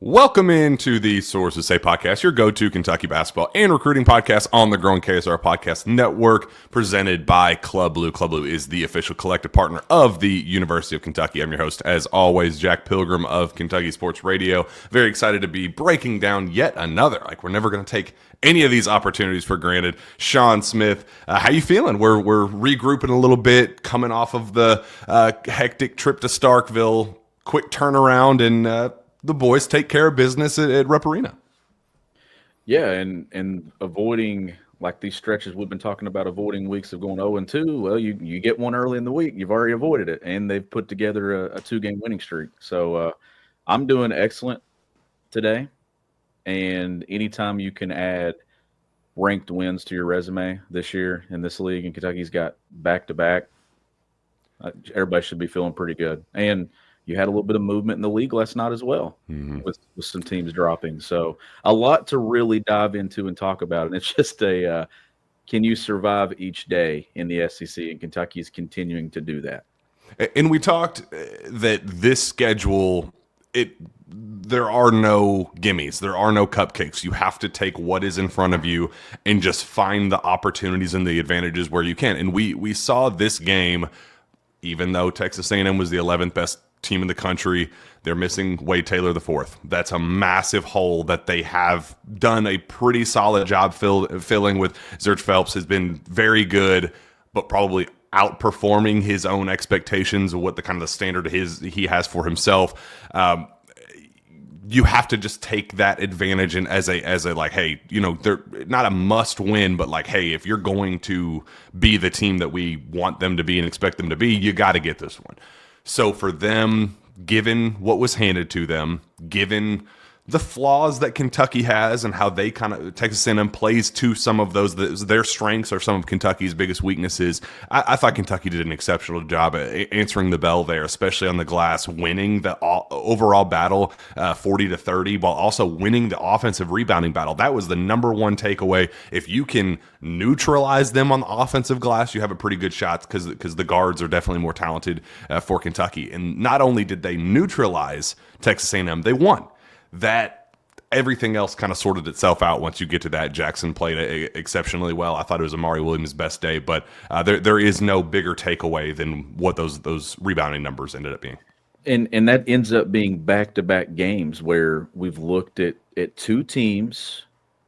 Welcome into the Sources Say podcast, your go-to Kentucky basketball and recruiting podcast on the growing KSR Podcast Network, presented by Club Blue. Club Blue is the official collective partner of the University of Kentucky. I'm your host, as always, Jack Pilgrim of Kentucky Sports Radio. Very excited to be breaking down yet another. We're never going to take any of these opportunities for granted. Shawn Smith, how you feeling? We're regrouping a little bit, coming off of the hectic trip to Starkville, quick turnaround, and the boys take care of business at Rupp Arena. Yeah, and avoiding like these stretches we've been talking about, avoiding weeks of going 0-2. Well, you get one early in the week, you've already avoided it, and they've put together a 2-game winning streak. So I'm doing excellent today. And anytime you can add ranked wins to your resume this year in this league, and Kentucky's got back-to-back, everybody should be feeling pretty good. And you had a little bit of movement in the league last night as well, with some teams dropping. So a lot to really dive into and talk about. And it's just can you survive each day in the SEC? And Kentucky is continuing to do that. And we talked that this schedule, there are no gimmies. There are no cupcakes. You have to take what is in front of you and just find the opportunities and the advantages where you can. And we saw this game, even though Texas A&M was the 11th best team in the country, they're missing Wade Taylor IV. That's a massive hole that they have done a pretty solid job filling with. Zerch Phelps has been very good, but probably outperforming his own expectations of what the kind of the standard he has for himself. You have to just take that advantage and as a like, hey, they're not a must win, but like, hey, if you're going to be the team that we want them to be and expect them to be, you got to get this one. So for them, given what was handed to them, given the flaws that Kentucky has and how they Texas A&M plays to some of their strengths or some of Kentucky's biggest weaknesses, I thought Kentucky did an exceptional job at answering the bell there, especially on the glass, winning the overall battle 40-30, while also winning the offensive rebounding battle. That was the number one takeaway. If you can neutralize them on the offensive glass, you have a pretty good shot because the guards are definitely more talented for Kentucky. And not only did they neutralize Texas A&M, they won. That everything else kind of sorted itself out once you get to that. Jackson played exceptionally well. I thought it was Amari Williams' best day, but there is no bigger takeaway than what those rebounding numbers ended up being. And that ends up being back-to-back games where we've looked at two teams,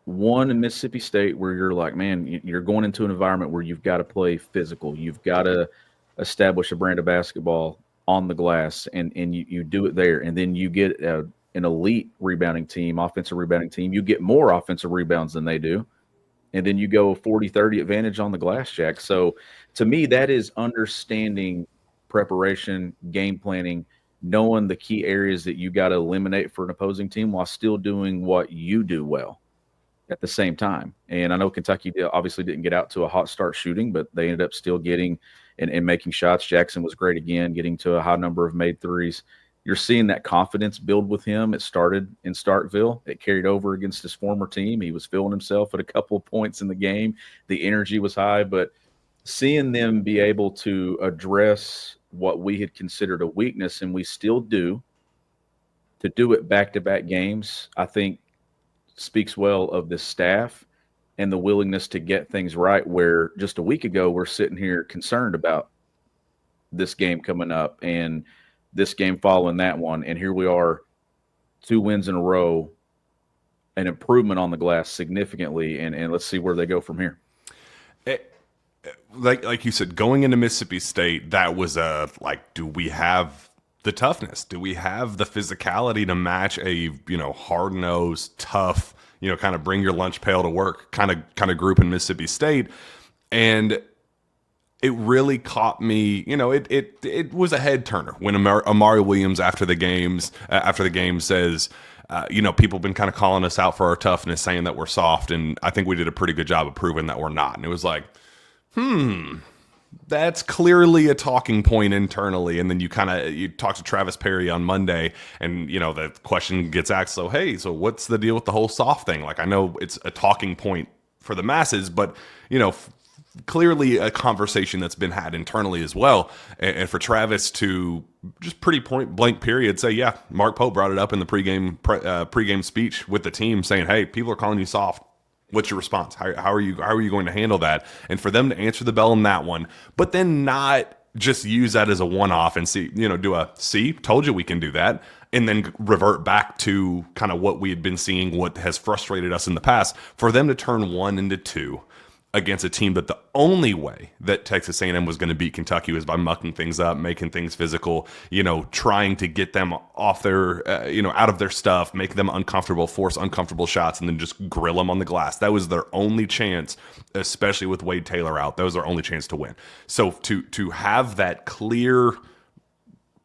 one in Mississippi State where you're like, man, you're going into an environment where you've got to play physical. You've got to establish a brand of basketball on the glass, and you do it there. And then you get an elite rebounding team, offensive rebounding team. You get more offensive rebounds than they do. And then you go 40-30 advantage on the glass, Jack. So to me, that is understanding preparation, game planning, knowing the key areas that you got to eliminate for an opposing team while still doing what you do well at the same time. And I know Kentucky obviously didn't get out to a hot start shooting, but they ended up still getting and making shots. Jackson was great again, getting to a high number of made threes. You're seeing that confidence build with him. It started in Starkville. It carried over against his former team. He was feeling himself at a couple of points in the game. The energy was high, but seeing them be able to address what we had considered a weakness, and we still do, to do it back-to-back games, I think speaks well of the staff and the willingness to get things right, where just a week ago we're sitting here concerned about this game coming up and this game following that one, and here we are, 2 wins in a row, an improvement on the glass significantly, and let's see where they go from here. Like you said, going into Mississippi State, that was do we have the toughness? Do we have the physicality to match a hard-nosed, tough, kind of bring your lunch pail to work kind of group in Mississippi State? And it really caught me, it was a head turner when Amari Williams after the game says, people have been kind of calling us out for our toughness, saying that we're soft, and I think we did a pretty good job of proving that we're not. And it was like, that's clearly a talking point internally. And then you talk to Travis Perry on Monday, and the question gets asked, so what's the deal with the whole soft thing? Like, I know it's a talking point for the masses, but clearly a conversation that's been had internally as well. And for Travis to just pretty point blank period say, yeah, Mark Pope brought it up in the pregame speech with the team saying, hey, people are calling you soft. What's your response? How are you going to handle that? And for them to answer the bell in that one, but then not just use that as a one-off and told you we can do that, and then revert back to kind of what we had been seeing, what has frustrated us in the past. For them to turn 1 into 2 against a team that the only way that Texas A&M was going to beat Kentucky was by mucking things up, making things physical, trying to get them off their, out of their stuff, make them uncomfortable, force uncomfortable shots, and then just grill them on the glass. That was their only chance, especially with Wade Taylor out. That was their only chance to win. So to have that clear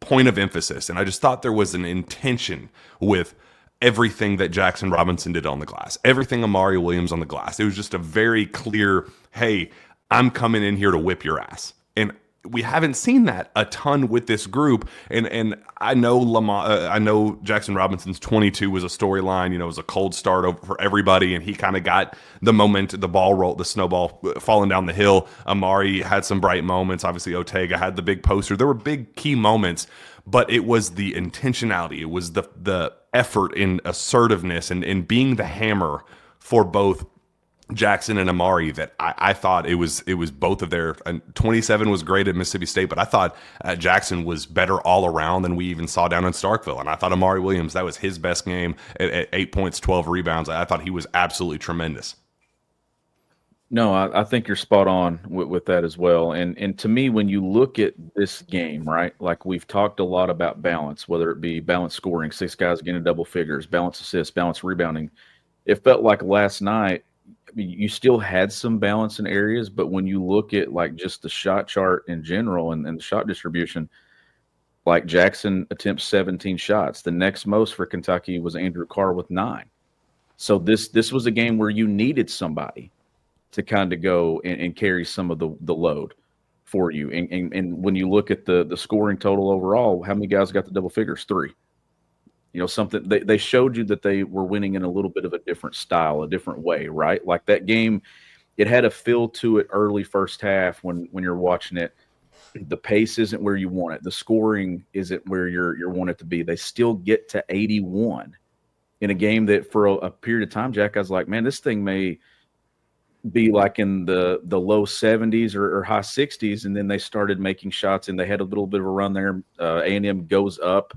point of emphasis, and I just thought there was an intention with everything that Jackson Robinson did on the glass, everything Amari Williams on the glass. It was just a very clear, hey, I'm coming in here to whip your ass. And we haven't seen that a ton with this group. And I know Jackson Robinson's 22 was a storyline. It was a cold start for everybody, and he kind of got the moment, the ball roll, the snowball falling down the hill. Amari had some bright moments. Obviously, Otega had the big poster. There were big key moments, but it was the intentionality. It was the effort in assertiveness and being the hammer for both Jackson and Amari that I thought it was both of their. 27 was great at Mississippi State, but I thought Jackson was better all around than we even saw down in Starkville. And I thought Amari Williams, that was his best game at 8 points, 12 rebounds. I thought he was absolutely tremendous. No, I think you're spot on with that as well. And to me, when you look at this game, right, like we've talked a lot about balance, whether it be balance scoring, 6 guys getting double figures, balance assists, balance rebounding. It felt like last night, you still had some balance in areas, but when you look at like just the shot chart in general and the shot distribution, like Jackson attempts 17 shots. The next most for Kentucky was Andrew Carr with 9. So this was a game where you needed somebody to kind of go and carry some of the load for you. And when you look at the scoring total overall, how many guys got the double figures? 3. Something they showed you that they were winning in a little bit of a different style, a different way, right? Like that game, it had a feel to it early first half when you're watching it. The pace isn't where you want it. The scoring isn't where you want it to be. They still get to 81 in a game that for a period of time, Jack, I was like, man, this thing may be like in the low 70s or high 60s, and then they started making shots, and they had a little bit of a run there. A&M goes up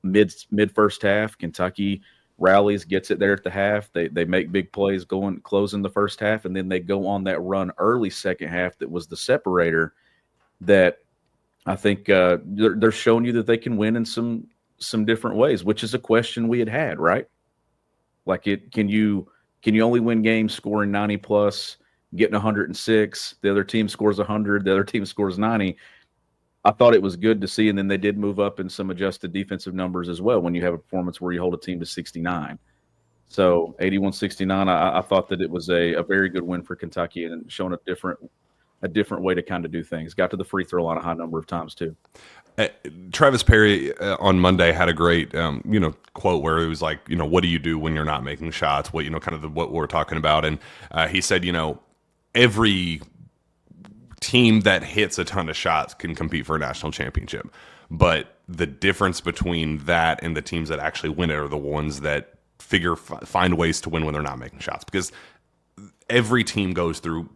mid first half. Kentucky rallies, gets it there at the half. They make big plays closing the first half, and then they go on that run early second half that was the separator that I think they're showing you that they can win in some different ways, which is a question we had, right? Like can you only win games scoring 90 plus, getting 106, the other team scores 100, the other team scores 90? I thought it was good to see, and then they did move up in some adjusted defensive numbers as well when you have a performance where you hold a team to 69. So 81-69, I thought that it was a very good win for Kentucky and showing a different way to kind of do things. Got to the free throw line a high number of times too. Travis Perry on Monday had a great quote where it was like, what do you do when you're not making shots? What what we're talking about, and he said, every team that hits a ton of shots can compete for a national championship, but the difference between that and the teams that actually win it are the ones that find ways to win when they're not making shots, because every team goes through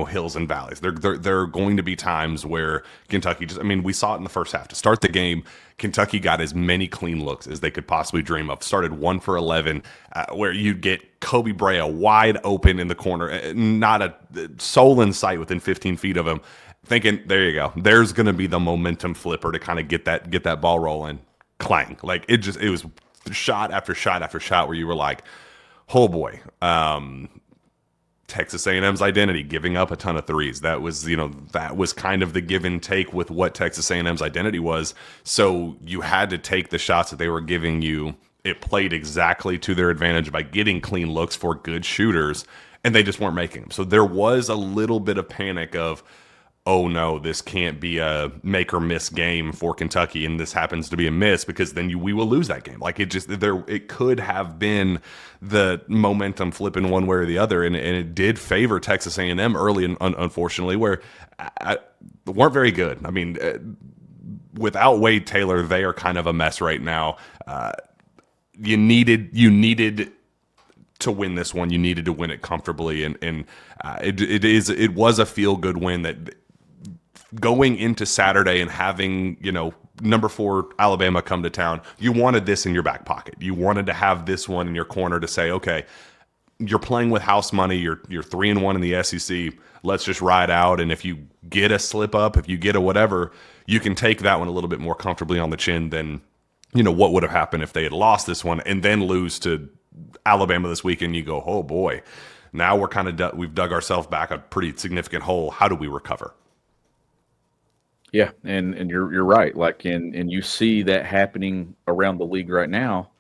hills and valleys. There are going to be times where Kentucky we saw it in the first half. To start the game, Kentucky got as many clean looks as they could possibly dream of. Started 1 for 11, where you'd get Kobe Brea wide open in the corner, not a soul in sight within 15 feet of him, thinking, there you go. There's going to be the momentum flipper to kind of get that ball rolling. Clang. Like it was shot after shot after shot where you were like, oh boy. Texas A&M's identity, giving up a ton of threes. That was kind of the give and take with what Texas A&M's identity was. So you had to take the shots that they were giving you. It played exactly to their advantage by getting clean looks for good shooters, and they just weren't making them. So there was a little bit of panic of, oh no, this can't be a make or miss game for Kentucky, and this happens to be a miss, because then we will lose that game. Like it could have been the momentum flipping one way or the other, and it did favor Texas A&M early, and unfortunately, where weren't very good. without Wade Taylor, they are kind of a mess right now. You needed to win this one. You needed to win it comfortably, and it was a feel good win. That going into Saturday and having number 4 Alabama come to town, you wanted this in your back pocket. You wanted to have this one in your corner to say, okay, you're playing with house money. You're 3-1 in the SEC. Let's just ride out. And if you get a slip up, if you get a whatever, you can take that one a little bit more comfortably on the chin than what would have happened if they had lost this one and then lose to Alabama this weekend. You go, oh boy, now we're kind of we've dug ourselves back a pretty significant hole. How do we recover? Yeah, and you're right. Like, and you see that happening around the league right now,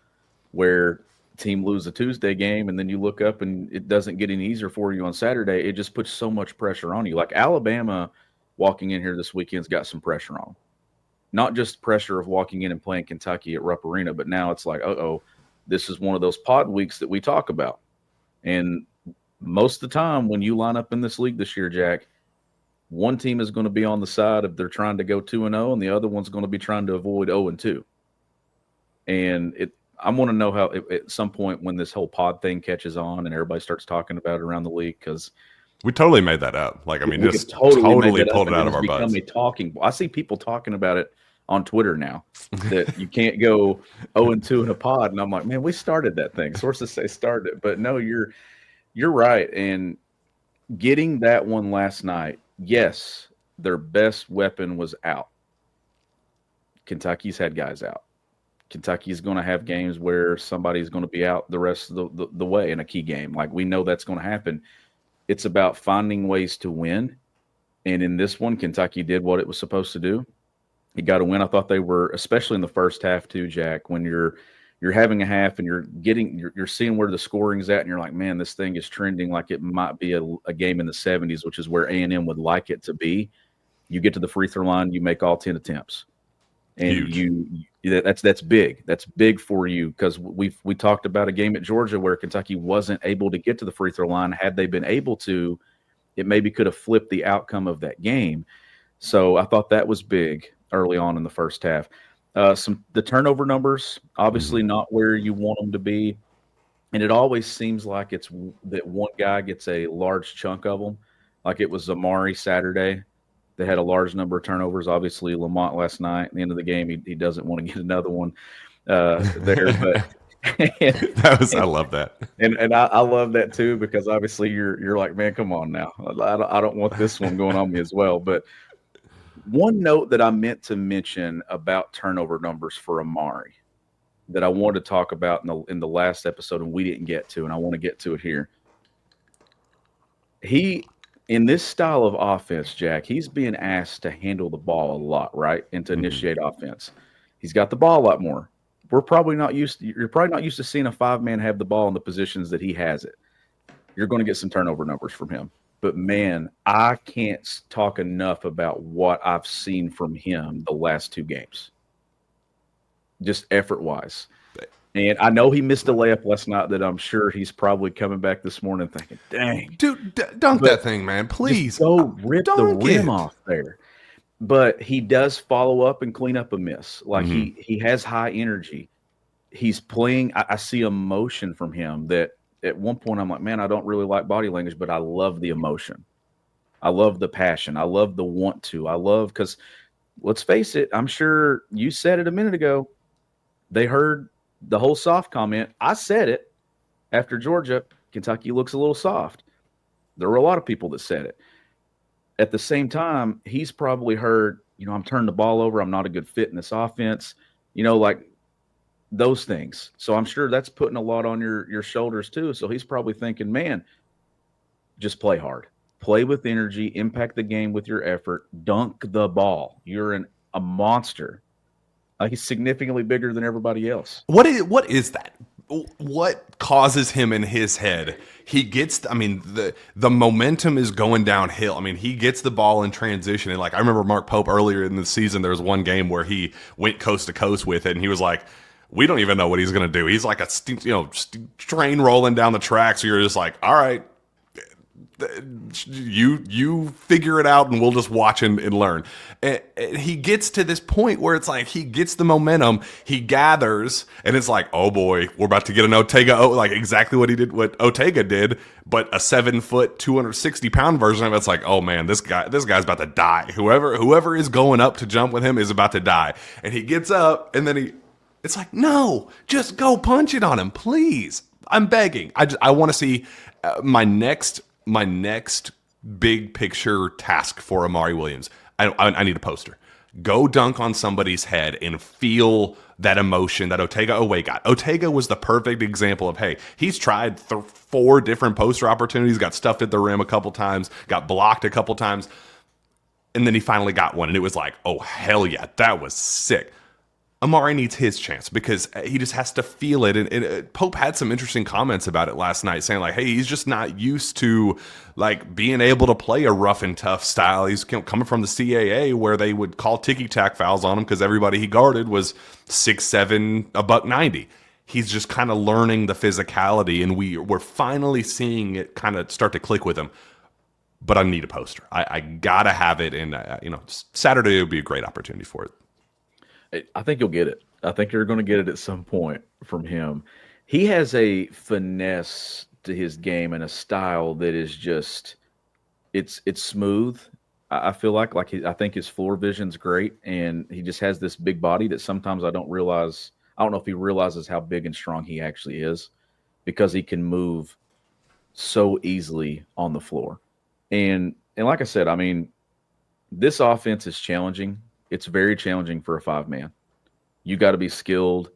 where team lose a Tuesday game and then you look up and it doesn't get any easier for you on Saturday. It just puts so much pressure on you. Like Alabama walking in here this weekend's got some pressure on them. Not just pressure of walking in and playing Kentucky at Rupp Arena, but now it's like, this is one of those pod weeks that we talk about. And most of the time when you line up in this league this year, Jack, one team is going to be on the side of they're trying to go 2-0, and the other one's going to be trying to avoid 0-2. And I want to know how at some point when this whole pod thing catches on and everybody starts talking about it around the league, because we totally made that up. Like, I mean, we just totally pulled it out of our butts. I see people talking about it on Twitter now that you can't go 0-2 in a pod, and I'm like, man, we started that thing. Sources say started it, but no, you're right. And getting that one last night, yes, their best weapon was out. Kentucky's had guys out. Kentucky's going to have games where somebody's going to be out the rest of the way in a key game. Like, we know that's going to happen. It's about finding ways to win. And in this one, Kentucky did what it was supposed to do. It got a win. I thought they were, especially in the first half too, Jack, when you're having a half and you're seeing where the scoring's at, and you're like, man, this thing is trending like it might be a game in the 70s, which is where A&M would like it to be. You get to the free throw line, you make all 10 attempts. And that's big. That's big for you, because we talked about a game at Georgia where Kentucky wasn't able to get to the free throw line. Had they been able to, it maybe could have flipped the outcome of that game. So I thought that was big early on in the first half. The turnover numbers, obviously not where you want them to be. And it always seems like it's that one guy gets a large chunk of them. Like it was Amari Saturday. They had a large number of turnovers. Obviously, Lamont last night, at the end of the game, he doesn't want to get another one there. But I love that. And I love that too, because obviously you're like, man, come on now. I don't want this one going on me as well. But one note that I meant to mention about turnover numbers for Amari that I wanted to talk about in the last episode, and we didn't get to, and I want to get to it here. In this style of offense, Jack, he's being asked to handle the ball a lot, right? And to initiate offense. He's got the ball a lot more. You're probably not used to seeing a 5-man have the ball in the positions that he has it. You're going to get some turnover numbers from him. But, man, I can't talk enough about what I've seen from him the last 2 games, just effort-wise. And I know he missed a layup last night that I'm sure he's probably coming back this morning thinking, dang. Dude, dunk that thing, man, please. Go rip the rim off there. But he does follow up and clean up a miss. Like he has high energy. He's playing. I see emotion from him that at one point I'm like, man, I don't really like body language, but I love the emotion. I love the passion. I love the want to. Because let's face it, I'm sure you said it a minute ago. They heard the whole soft comment. I said it after Georgia. Kentucky looks a little soft. There were a lot of people that said it. At the same time, he's probably heard, I'm turning the ball over. I'm not a good fit in this offense, like those things. So I'm sure that's putting a lot on your shoulders too. So he's probably thinking, man, just play hard, play with energy, impact the game with your effort, dunk the ball. You're a monster. He's significantly bigger than everybody else. What is that? What causes him in his head? He gets, the momentum is going downhill. He gets the ball in transition. And I remember Mark Pope earlier in the season, there was one game where he went coast to coast with it. And he was like, we don't even know what he's going to do. He's like a train rolling down the track. So you're just like, all right, You figure it out and we'll just watch and learn. And he gets to this point where it's like he gets the momentum, he gathers, and it's like, oh boy, we're about to get an Ortega, like exactly what Ortega did, but a 7-foot, 260-pound version of it. It's like, oh man, this guy's about to die. Whoever is going up to jump with him is about to die. And he gets up, and then it's like, no, just go punch it on him, please. I'm begging. I want to see my next big picture task for Amari Williams. I need a poster. Go dunk on somebody's head and feel that emotion that Ortega Oweh got. Ortega was the perfect example of, hey, he's tried 4 different poster opportunities, got stuffed at the rim a couple times, got blocked a couple times, and then he finally got one, and it was like, oh, hell yeah, that was sick. Amari needs his chance because he just has to feel it. And Pope had some interesting comments about it last night, saying like, hey, he's just not used to like being able to play a rough and tough style. He's coming from the CAA where they would call ticky-tack fouls on him because everybody he guarded was 6'7", $190. He's just kind of learning the physicality, and we're finally seeing it kind of start to click with him. But I need a poster. I got to have it, and Saturday would be a great opportunity for it. I think you'll get it. I think you're going to get it at some point from him. He has a finesse to his game and a style that is just it's smooth. I feel like I think his floor vision's great, and he just has this big body that sometimes I don't realize. I don't know if he realizes how big and strong he actually is because he can move so easily on the floor. And like I said, I mean, this offense is challenging. It's very challenging for a 5-man. You got to be skilled.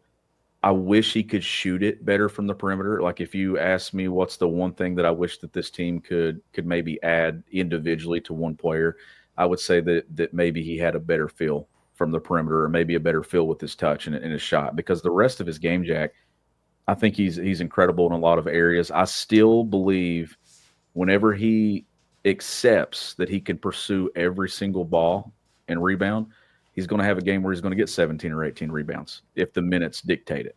I wish he could shoot it better from the perimeter. Like if you ask me what's the one thing that I wish that this team could maybe add individually to one player, I would say that maybe he had a better feel from the perimeter, or maybe a better feel with his touch and his shot, because the rest of his game, Jack, I think he's incredible in a lot of areas. I still believe whenever he accepts that he can pursue every single ball and rebound, he's going to have a game where he's going to get 17 or 18 rebounds if the minutes dictate it.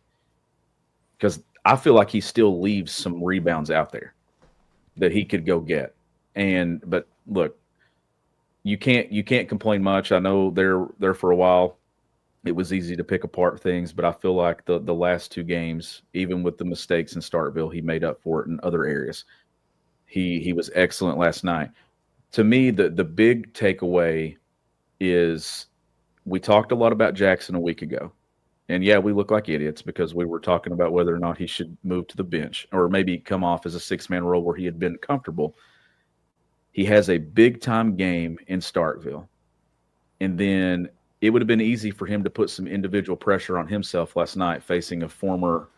Because I feel like he still leaves some rebounds out there that he could go get. But look, you can't complain much. I know there for a while it was easy to pick apart things, but I feel like the last 2 games, even with the mistakes in Starkville, he made up for it in other areas. He was excellent last night. To me, the big takeaway is we talked a lot about Jackson a week ago. And yeah, we look like idiots because we were talking about whether or not he should move to the bench or maybe come off as a 6-man role where he had been comfortable. He has a big-time game in Starkville. And then it would have been easy for him to put some individual pressure on himself last night facing a former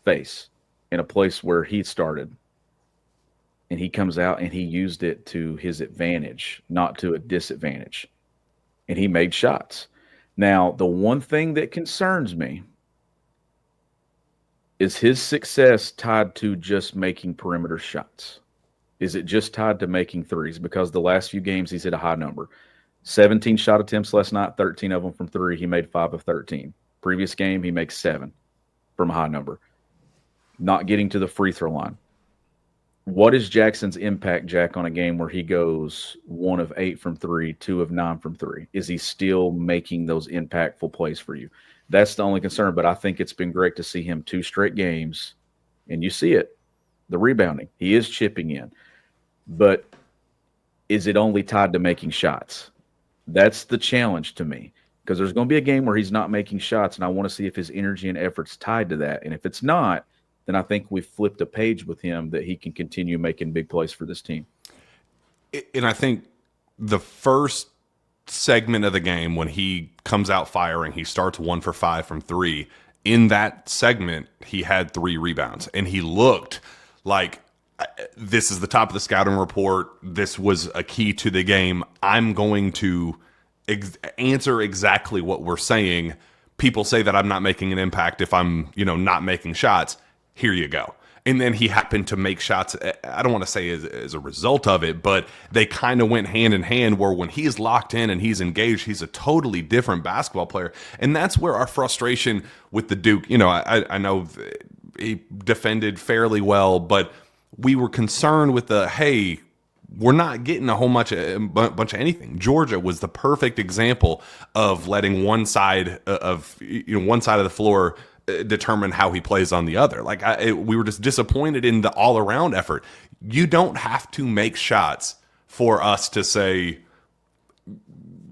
face in a place where he started. And he comes out and he used it to his advantage, not to a disadvantage. And he made shots. Now, the one thing that concerns me is his success tied to just making perimeter shots. Is it just tied to making threes? Because the last few games he's hit a high number. 17 shot attempts last night, 13 of them from 3. He made 5 of 13. Previous game, he makes 7 from a high number. Not getting to the free throw line. What is Jackson's impact, Jack, on a game where he goes 1 of 8 from 3, 2 of 9 from 3? Is he still making those impactful plays for you? That's the only concern, but I think it's been great to see him 2 straight games, and you see it, the rebounding. He is chipping in. But is it only tied to making shots? That's the challenge to me, because there's going to be a game where he's not making shots, and I want to see if his energy and effort's tied to that. And if it's not, then I think we've flipped a page with him that he can continue making big plays for this team. And I think the first segment of the game when he comes out firing, he starts 1 for 5 from 3. In that segment, he had 3 rebounds, and he looked like this is the top of the scouting report. This was a key to the game. I'm going to answer exactly what we're saying. People say that I'm not making an impact if I'm, not making shots. Here you go. And then he happened to make shots. I don't want to say as a result of it, but they kind of went hand in hand where when he's locked in and he's engaged, he's a totally different basketball player. And that's where our frustration with the Duke, I know he defended fairly well, but we were concerned with hey, we're not getting a whole bunch of anything. Georgia was the perfect example of letting one side of the floor determine how he plays on the other. Like we were just disappointed in the all around effort. You don't have to make shots for us to say,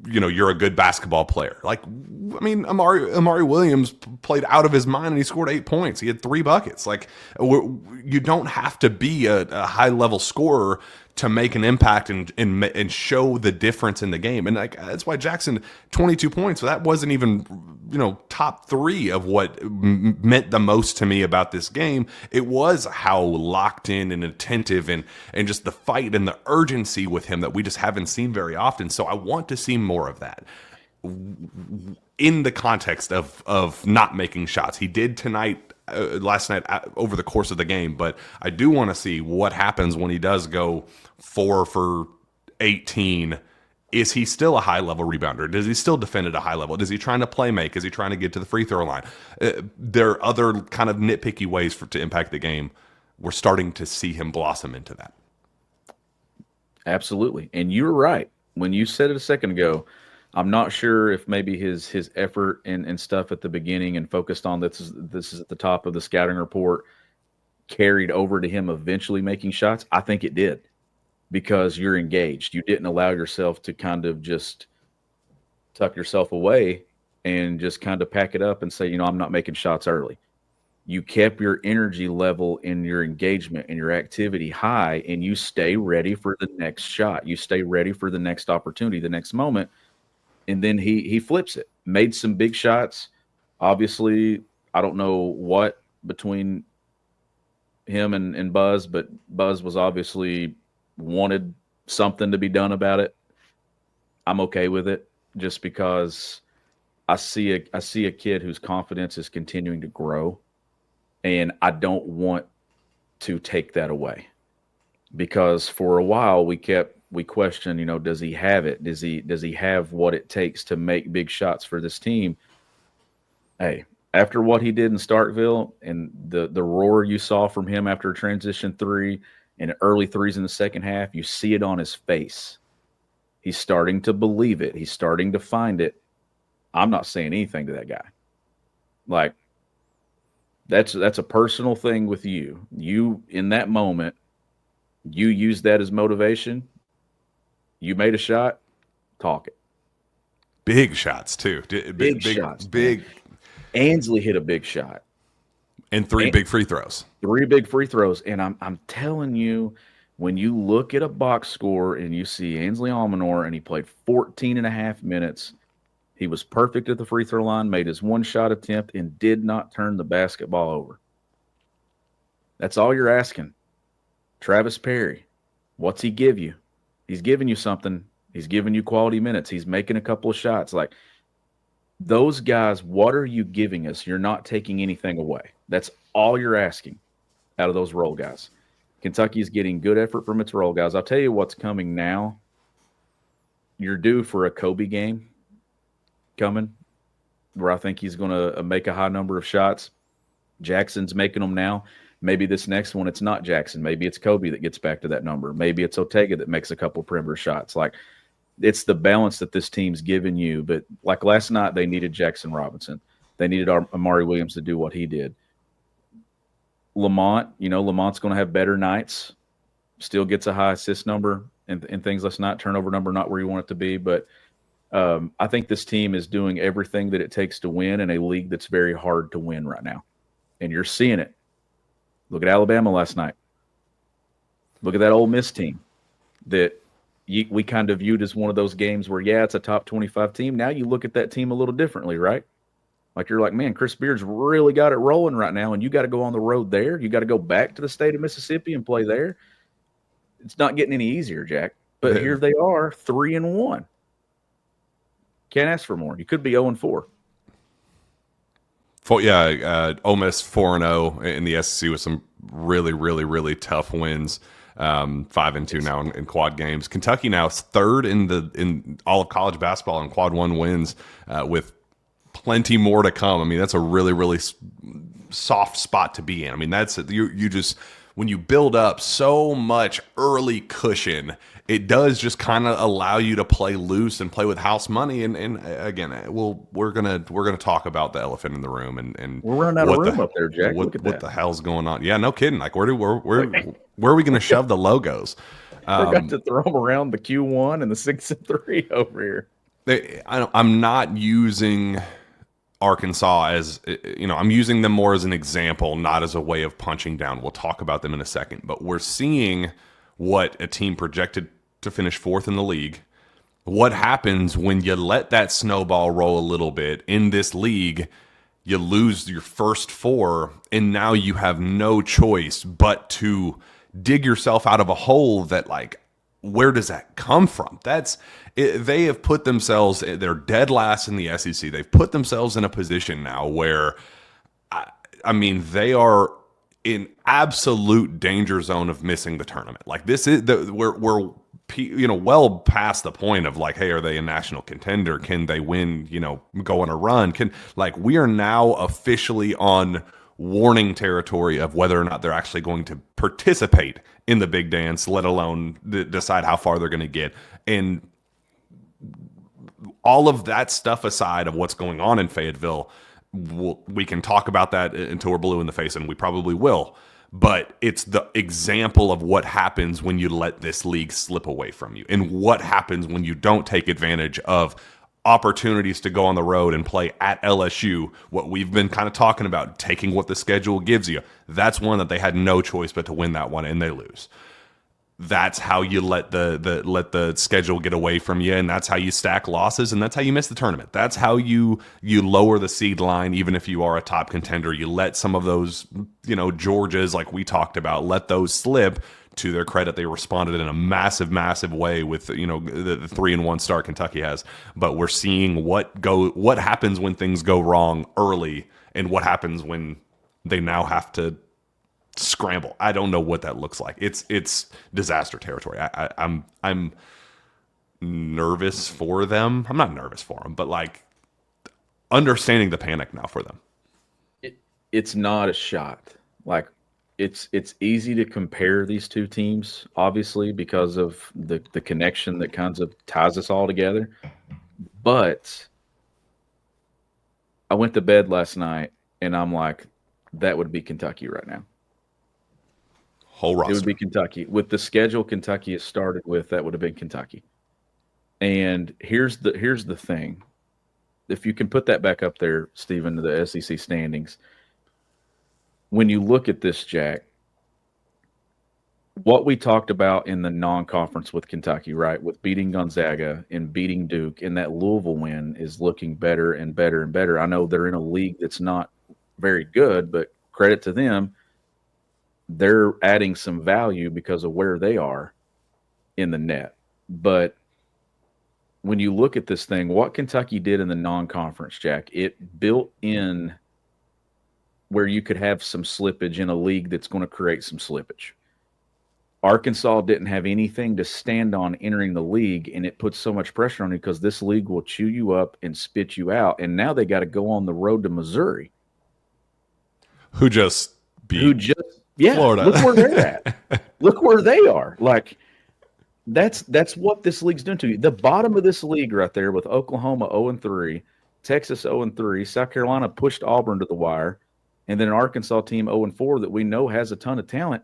you're a good basketball player. Like, I mean, Amari Williams played out of his mind and he scored 8 points. He had 3 buckets. Like, you don't have to be a high level scorer to make an impact and show the difference in the game. And like that's why Jackson 22 points. So that wasn't even top 3 of what meant the most to me about this game. It was how locked in and attentive and just the fight and the urgency with him that we just haven't seen very often. So I want to see more of that in the context of not making shots. He did tonight. Last night over the course of the game, but I do want to see what happens when he does go 4 for 18. Is he still a high level rebounder? Does he still defend at a high level? Is he trying to play make? Is he trying to get to the free throw line? There are other kind of nitpicky ways to impact the game. We're starting to see him blossom into that. Absolutely, and you're right when you said it a second ago. I'm not sure if maybe his effort and stuff at the beginning and focused on this is at the top of the scouting report carried over to him eventually making shots. I think it did because you're engaged. You didn't allow yourself to kind of just tuck yourself away and just kind of pack it up and say, I'm not making shots early. You kept your energy level and your engagement and your activity high, and you stay ready for the next shot. You stay ready for the next opportunity, the next moment. And then he flips it, made some big shots. Obviously, I don't know what between him and Buzz, but Buzz was obviously wanted something to be done about it. I'm okay with it just because I see a kid whose confidence is continuing to grow, and I don't want to take that away because for a while we question, does he have it? Does he have what it takes to make big shots for this team? Hey, after what he did in Starkville and the roar you saw from him after a transition 3 and early 3s in the second half, you see it on his face. He's starting to believe it. He's starting to find it. I'm not saying anything to that guy. Like, that's a personal thing with you. You, in that moment, you use that as motivation. You made a shot, talk it. Big shots, too. Big shots. Big. Ainsley hit a big shot. And 3 big free throws. 3 big free throws. And I'm telling you, when you look at a box score and you see Ainsley Almanor and he played 14 and a half minutes, he was perfect at the free throw line, made his 1 shot attempt, and did not turn the basketball over. That's all you're asking. Travis Perry, what's he give you? He's giving you something. He's giving you quality minutes. He's making a couple of shots. Like, those guys, what are you giving us? You're not taking anything away. That's all you're asking out of those role guys. Kentucky is getting good effort from its role guys. I'll tell you what's coming now. You're due for a Kobe game coming where I think he's going to make a high number of shots. Jackson's making them now. Maybe this next one, it's not Jackson. Maybe it's Kobe that gets back to that number. Maybe it's Ortega that makes a couple perimeter shots. Like, it's the balance that this team's given you. But like last night, they needed Jackson Robinson. They needed Amari Williams to do what he did. Lamont, Lamont's going to have better nights. Still gets a high assist number and things last night. Turnover number not where you want it to be. But I think this team is doing everything that it takes to win in a league that's very hard to win right now. And you're seeing it. Look at Alabama last night. Look at that Ole Miss team that we kind of viewed as one of those games where, it's a top 25 team. Now you look at that team a little differently, right? Like, you're like, man, Chris Beard's really got it rolling right now, and you got to go on the road there. You got to go back to the state of Mississippi and play there. It's not getting any easier, Jack. But here they are, 3-1. Can't ask for more. You could be 0-4. Ole Miss 4-0 in the SEC with some really, really, really tough wins. 5-2 now in quad games. Kentucky now is third in all of college basketball in quad 1 wins, with plenty more to come. I mean, that's a really, really soft spot to be in. I mean, that's you just when you build up so much early cushion, it does just kind of allow you to play loose and play with house money. And again, we're gonna talk about the elephant in the room and We're running out of room up there, Jack. Look at what that. the hell's going on? Yeah, no kidding. Like where are we gonna shove the logos? Forgot to throw them around the Q1 and the 6-3 over here. I'm not using Arkansas as, I'm using them more as an example, not as a way of punching down. We'll talk about them in a second, but we're seeing what a team projected to finish fourth in the league. What happens when you let that snowball roll a little bit in this league? You lose your first four, and now you have no choice but to dig yourself out of a hole that, like, where does that come from? They have put themselves, they're dead last in the SEC. They've put themselves in a position now where, they are in absolute danger zone of missing the tournament. Like this is we're well past the point of like, hey, are they a national contender? Can they win? Go on a run? We are now officially on warning territory of whether or not they're actually going to participate in the big dance, let alone decide how far they're going to get. And all of that stuff aside of what's going on in Fayetteville, we can talk about that until we're blue in the face, and we probably will. But it's the example of what happens when you let this league slip away from you, and what happens when you don't take advantage of opportunities to go on the road and play at LSU, what we've been kind of talking about, taking what the schedule gives you. That's one that they had no choice but to win that one, and they lose. That's how you let the schedule get away from you, and that's how you stack losses, and that's how you miss the tournament. That's how you lower the seed line, even if you are a top contender. You let some of those, Georgias, like we talked about, let those slip. To their credit, they responded in a massive, massive way with the 3-1 start Kentucky has. But we're seeing what happens when things go wrong early, and what happens when they now have to scramble. I don't know what that looks like. It's disaster territory. I'm nervous for them. I'm not nervous for them, but like understanding the panic now for them. It's not a shot. Like it's easy to compare these two teams, obviously, because of the connection that kind of ties us all together. But I went to bed last night and I'm like, that would be Kentucky right now. Whole roster. It would be Kentucky. With the schedule Kentucky has started with, that would have been Kentucky. And here's the thing. If you can put that back up there, Stephen, to the SEC standings. When you look at this, Jack, what we talked about in the non-conference with Kentucky, right, with beating Gonzaga and beating Duke, and that Louisville win is looking better and better and better. I know they're in a league that's not very good, but credit to them. They're adding some value because of where they are in the net. But when you look at this thing, what Kentucky did in the non-conference, Jack, it built in where you could have some slippage in a league that's going to create some slippage. Arkansas didn't have anything to stand on entering the league, and it puts so much pressure on you because this league will chew you up and spit you out. And now they got to go on the road to Missouri. Who just beat Florida. Look where they're at. Look where they are. Like, that's what this league's doing to you. The bottom of this league right there with Oklahoma 0-3, Texas 0-3, South Carolina pushed Auburn to the wire, and then an Arkansas team 0-4 that we know has a ton of talent.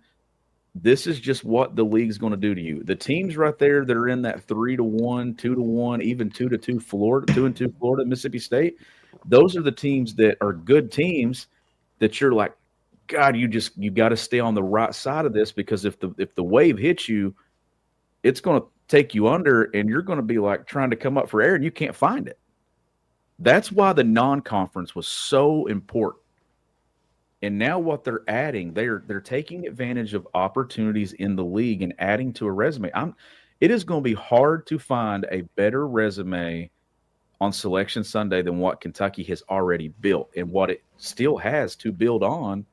This is just what the league's going to do to you. The teams right there that are in that 3-1, 2-1, even 2-2 Florida, 2-2 Florida, Mississippi State, those are the teams that are good teams that you're like, God, you got to stay on the right side of this, because if the wave hits you, it's going to take you under, and you're going to be like trying to come up for air and you can't find it. That's why the non-conference was so important. And now what they're adding, they're taking advantage of opportunities in the league and adding to a resume. It is going to be hard to find a better resume on Selection Sunday than what Kentucky has already built and what it still has to build on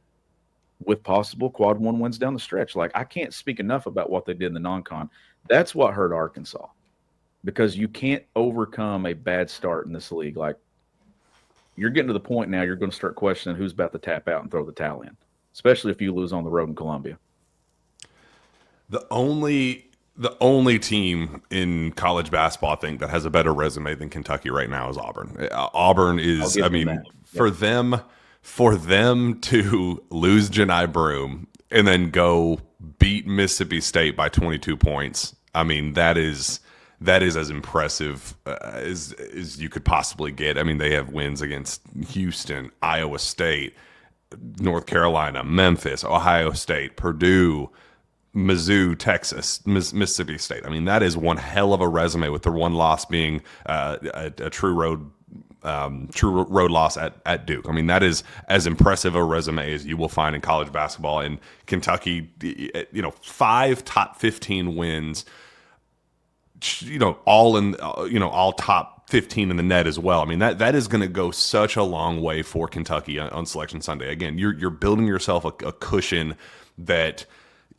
with possible quad one wins down the stretch. Like, I can't speak enough about what they did in the non-con. That's what hurt Arkansas, because you can't overcome a bad start in this league. Like, you're getting to the point now you're going to start questioning who's about to tap out and throw the towel in, especially if you lose on the road in Columbia. The only team in college basketball, I think, that has a better resume than Kentucky right now is Auburn. Auburn I'll is, give I them mean, that. for Yep. them to lose Janai Broome and then go beat Mississippi State by 22 points, I mean, that is as impressive as you could possibly get. I mean, they have wins against Houston, Iowa State, North Carolina, Memphis, Ohio State, Purdue, Mizzou, Texas, Mississippi State. I mean, that is one hell of a resume, with the one loss being a true road loss at Duke. I mean, that is as impressive a resume as you will find in college basketball. And Kentucky, 5 top 15 wins, all top 15 in the net as well. I mean, that is going to go such a long way for Kentucky on Selection Sunday. Again, you're building yourself a cushion that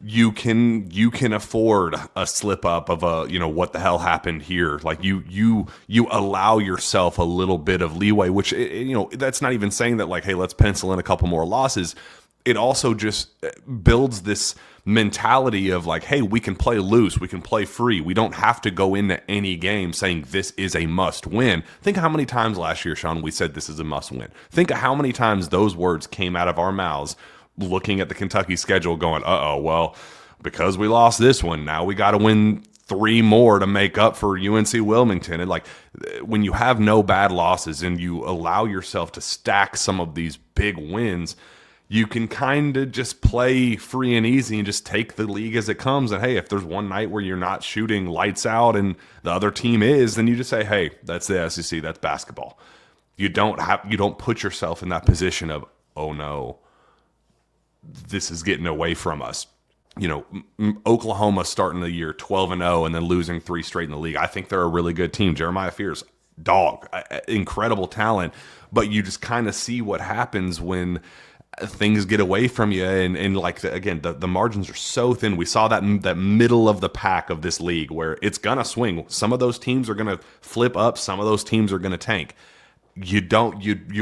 you can afford a slip up of what the hell happened here. Like you allow yourself a little bit of leeway, which that's not even saying that, like, hey, let's pencil in a couple more losses. It also just builds this mentality of, like, hey, we can play loose, we can play free. We don't have to go into any game saying this is a must win. Think of how many times last year, Shawn, we said this is a must win. Think of how many times those words came out of our mouths looking at the Kentucky schedule going, well, because we lost this one, now we got to win 3 more to make up for UNC Wilmington. And, like, when you have no bad losses and you allow yourself to stack some of these big wins, you can kind of just play free and easy and just take the league as it comes. And hey, if there's one night where you're not shooting lights out and the other team is, then you just say, hey, that's the SEC, that's basketball. You don't put yourself in that position of, oh no, this is getting away from us. Oklahoma starting the year 12-0 and then losing 3 straight in the league. I think they're a really good team. Jeremiah Fears, dog, incredible talent. But you just kind of see what happens when things get away from you, and like the margins are so thin. We saw that middle of the pack of this league where it's gonna swing. Some of those teams are gonna flip up, some of those teams are gonna tank. You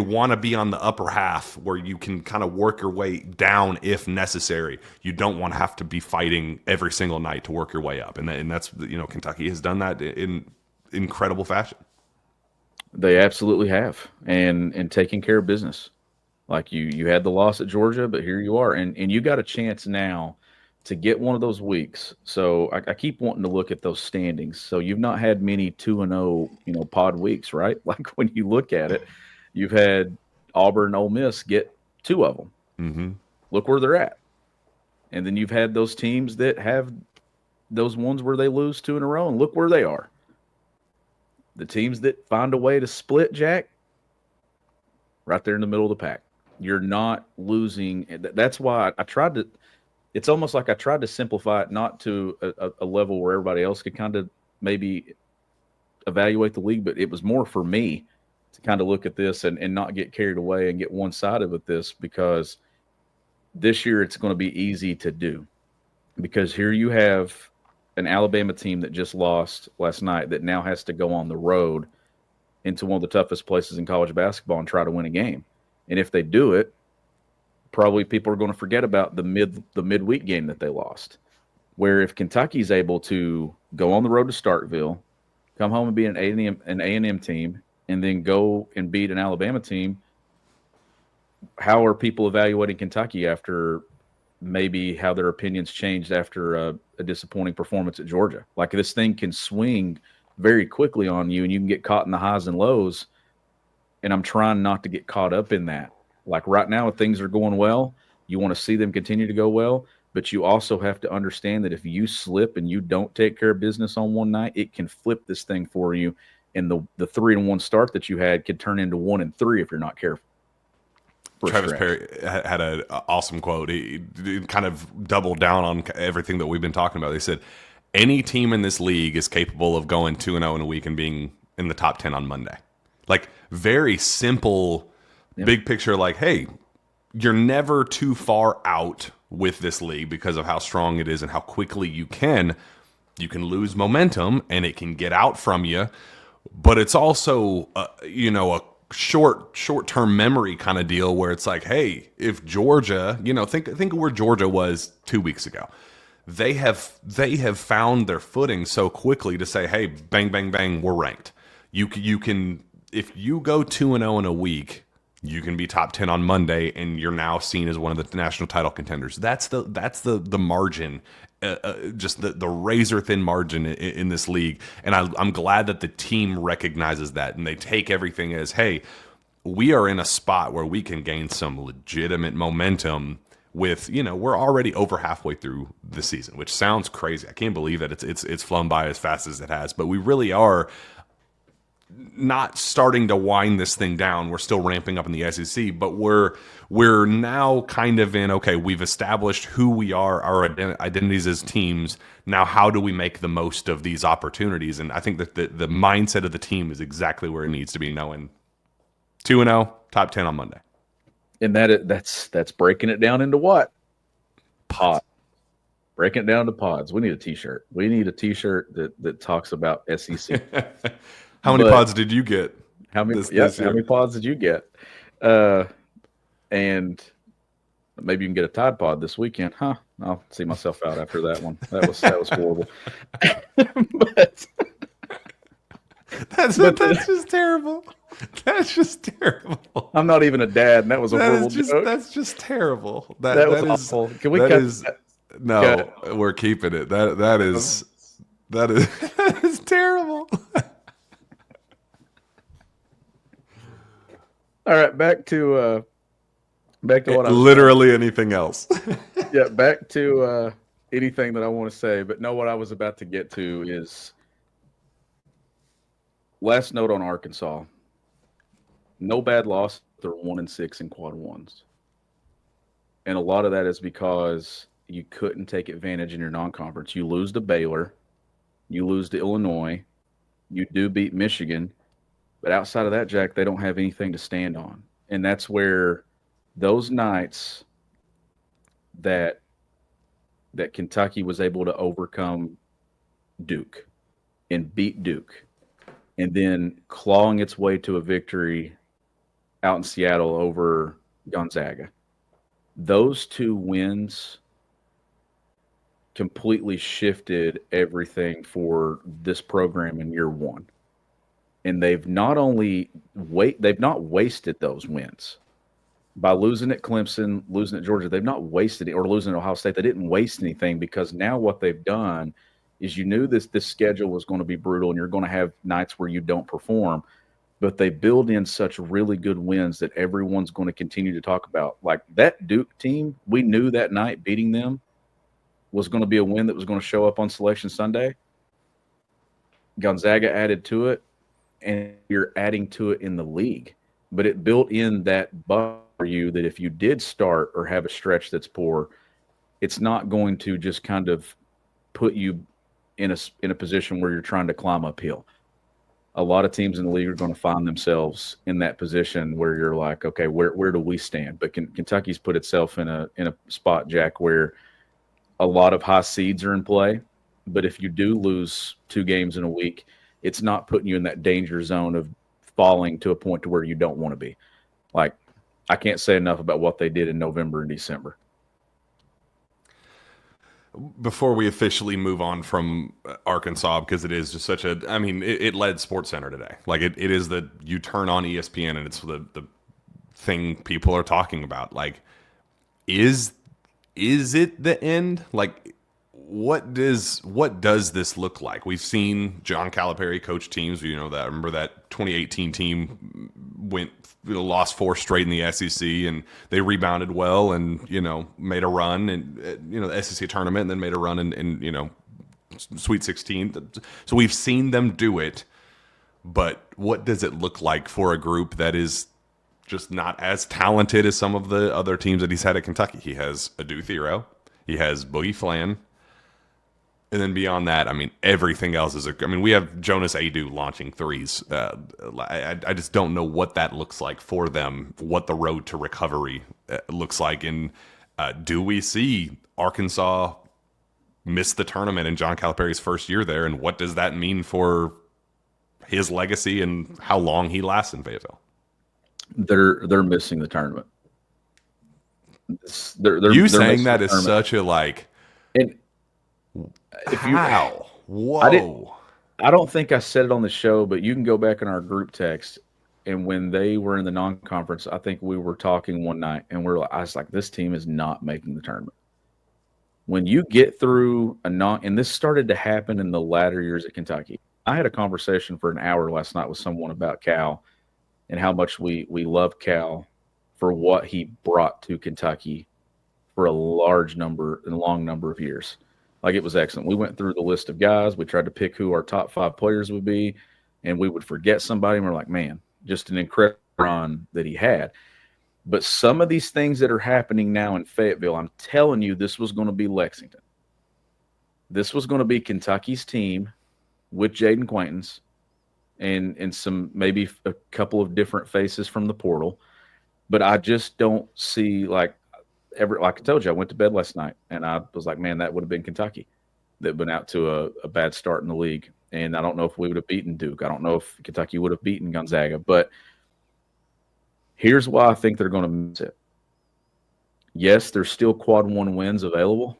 want to be on the upper half where you can kind of work your way down if necessary. You don't want to have to be fighting every single night to work your way up, and that's Kentucky has done that in incredible fashion. They absolutely have, and taking care of business. Like you had the loss at Georgia, but here you are, and you got a chance now to get one of those weeks. So I keep wanting to look at those standings. So you've not had many 2-0, pod weeks, right? Like when you look at it, you've had Auburn and Ole Miss get 2 of them. Mm-hmm. Look where they're at. And then you've had those teams that have those ones where they lose 2 in a row, and look where they are. The teams that find a way to split, Jack, right there in the middle of the pack. You're not losing. That's why I tried to – it's almost like I tried to simplify it, not to a level where everybody else could kind of maybe evaluate the league, but it was more for me to kind of look at this and not get carried away and get one-sided with this, because this year it's going to be easy to do. Because here you have an Alabama team that just lost last night that now has to go on the road into one of the toughest places in college basketball and try to win a game. And if they do it, probably people are going to forget about the midweek game that they lost. Where if Kentucky's able to go on the road to Starkville, come home and beat an A&M team, and then go and beat an Alabama team, how are people evaluating Kentucky after maybe how their opinions changed after a disappointing performance at Georgia? Like, this thing can swing very quickly on you, and you can get caught in the highs and lows. And I'm trying not to get caught up in that. Like right now, if things are going well, you want to see them continue to go well, but you also have to understand that if you slip and you don't take care of business on one night, it can flip this thing for you. And the 3-1 start that you had could turn into 1-3 if you're not careful. Travis Perry had an awesome quote. He kind of doubled down on everything that we've been talking about. He said, any team in this league is capable of going 2-0 in a week and being in the top 10 on Monday. Like, very simple, big picture, like, hey, you're never too far out with this league because of how strong it is and how quickly you can lose momentum and it can get out from you. But it's also, a short-term memory kind of deal where it's like, hey, if Georgia, think of where Georgia was 2 weeks ago. they have found their footing so quickly to say, hey, bang, bang, bang, we're ranked. You can if you go 2-0 in a week, you can be top 10 on Monday, and you're now seen as one of the national title contenders. That's the margin, just the razor thin margin in this league. And I'm glad that the team recognizes that, and they take everything as, hey, we are in a spot where we can gain some legitimate momentum with, we're already over halfway through the season, which sounds crazy. I can't believe that it's flown by as fast as it has, but we really are not starting to wind this thing down. We're still ramping up in the SEC, but we're now kind of in, okay, we've established who we are, our identities as teams. Now, how do we make the most of these opportunities? And I think that the mindset of the team is exactly where it needs to be, knowing 2-0, top 10 on Monday. And that's breaking it down into what? Pod. Breaking it down to pods. We need a T-shirt. We need a T-shirt that talks about SEC. How many pods did you get? How many pods did you get? And maybe you can get a Tide Pod this weekend, huh? I'll see myself out after that one. That was horrible. But that's just terrible. That's just terrible. I'm not even a dad, and that was a horrible joke. That's just terrible. That was awful. Can we cut that? No, we're keeping it. That is terrible. All right, back to what I was literally saying. Anything else? Yeah, back to anything that I want to say. But no, what I was about to get to is last note on Arkansas. No bad loss. They're 1-6 in quad ones, and a lot of that is because you couldn't take advantage in your non-conference. You lose to Baylor, you lose to Illinois, you do beat Michigan. But outside of that, Jack, they don't have anything to stand on. And that's where those nights that Kentucky was able to overcome Duke and beat Duke and then clawing its way to a victory out in Seattle over Gonzaga. Those two wins completely shifted everything for this program in year one. And they've not wasted those wins by losing at Clemson, losing at Georgia. They've not wasted it, or losing at Ohio State. They didn't waste anything, because now what they've done is, you knew this schedule was going to be brutal and you're going to have nights where you don't perform, but they build in such really good wins that everyone's going to continue to talk about. Like that Duke team, we knew that night beating them was going to be a win that was going to show up on Selection Sunday. Gonzaga added to it, and you're adding to it in the league. But it built in that buffer for you that if you did start or have a stretch that's poor, it's not going to just kind of put you in a position where you're trying to climb uphill. A lot of teams in the league are going to find themselves in that position where you're like, okay, where do we stand? But Kentucky's put itself in a spot, Jack, where a lot of high seeds are in play. But if you do lose 2 games in a week, it's not putting you in that danger zone of falling to a point to where you don't want to be. Like, I can't say enough about what they did in November and December. Before we officially move on from Arkansas, because it is just such a, I mean, it led SportsCenter today. Like it is that you turn on ESPN and it's the thing people are talking about. Like, is it the end? Like, what does this look like? We've seen John Calipari coach teams. Remember that 2018 team lost 4 straight in the SEC, and they rebounded well and made a run and the SEC tournament, and then made a run in Sweet 16. So we've seen them do it, but what does it look like for a group that is just not as talented as some of the other teams that he's had at Kentucky? He has Adu Thero, he has Boogie Flan. And then beyond that, I mean, everything else is we have Jonas Adu launching threes. I just don't know what that looks like for them, what the road to recovery looks like. And do we see Arkansas miss the tournament in John Calipari's first year there? And what does that mean for his legacy and how long he lasts in Fayetteville? They're missing the tournament. They're saying that is such a like... If you, How? I didn't. Whoa. I don't think I said it on the show, but you can go back in our group text. And when they were in the non-conference, I think we were talking one night, and I was like, this team is not making the tournament. When you get through and this started to happen in the latter years at Kentucky. I had a conversation for an hour last night with someone about Cal and how much we love Cal for what he brought to Kentucky for a long number of years. Like, it was excellent. We went through the list of guys. We tried to pick who our top 5 players would be, and we would forget somebody, and we're like, man, just an incredible run that he had. But some of these things that are happening now in Fayetteville, I'm telling you, this was going to be Lexington. This was going to be Kentucky's team with Jaden Quaintance and some, maybe a couple of different faces from the portal. But I just don't see, like I told you, I went to bed last night and I was like, man, that would have been Kentucky that went out to a bad start in the league. And I don't know if we would have beaten Duke. I don't know if Kentucky would have beaten Gonzaga. But here's why I think they're going to miss it. Yes, there's still quad 1 wins available.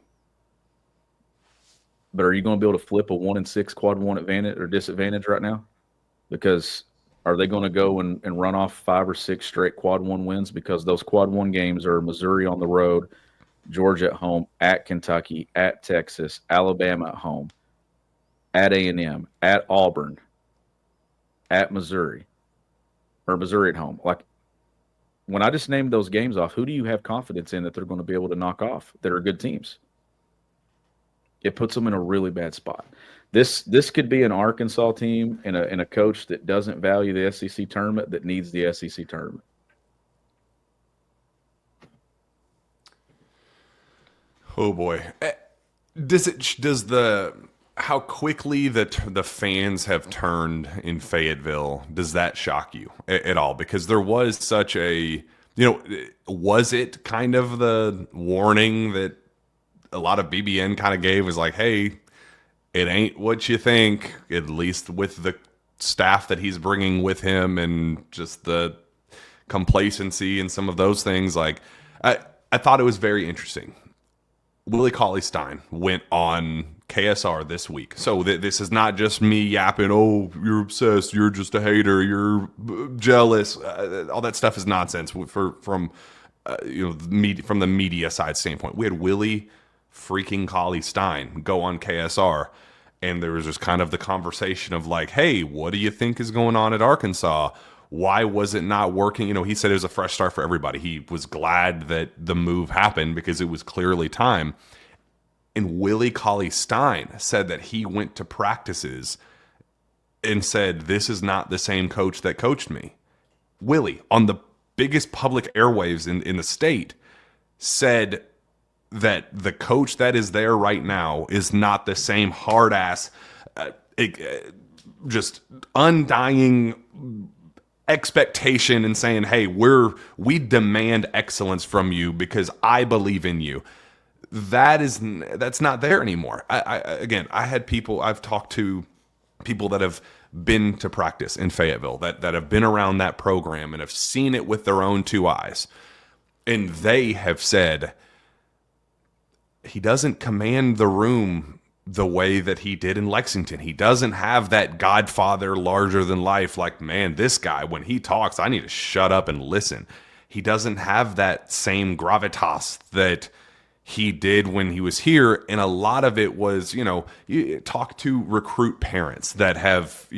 But are you going to be able to flip a 1-6 quad 1 advantage or disadvantage right now? Because are they going to go and run off 5 or 6 straight quad 1 wins? Because those quad 1 games are Missouri on the road, Georgia at home, at Kentucky, at Texas, Alabama at home, at A&M, at Auburn, at Missouri, or Missouri at home. Like, when I just named those games off, who do you have confidence in that they're going to be able to knock off that are good teams? It puts them in a really bad spot. This could be an Arkansas team and a coach that doesn't value the SEC tournament that needs the SEC tournament. Oh boy, how quickly the fans have turned in Fayetteville, does that shock you at all? Because there was such a, was it kind of the warning that a lot of BBN kind of gave, was like, hey, it ain't what you think, at least with the staff that he's bringing with him and just the complacency and some of those things. Like, I thought it was very interesting. Willie Cauley-Stein went on KSR this week. So this is not just me yapping, oh, you're obsessed, you're just a hater, you're jealous. All that stuff is nonsense from the media side standpoint. We had Willie freaking Cauley-Stein go on KSR, and there was just kind of the conversation of like, hey, what do you think is going on at Arkansas? Why was it not working? He said it was a fresh start for everybody. He was glad that the move happened because it was clearly time. And Willie Cauley-Stein said that he went to practices and said, this is not the same coach that coached me. Willie, on the biggest public airwaves in the state, said that the coach that is there right now is not the same hard-ass, just undying expectation and saying, hey, we demand excellence from you because I believe in you. That's not there anymore. I've talked to people that have been to practice in Fayetteville, that have been around that program and have seen it with their own 2 eyes. And they have said, he doesn't command the room the way that he did in Lexington. He doesn't have that Godfather larger than life, like, man, this guy, when he talks, I need to shut up and listen. He doesn't have that same gravitas that he did when he was here. And a lot of it was, you talk to recruit parents that have,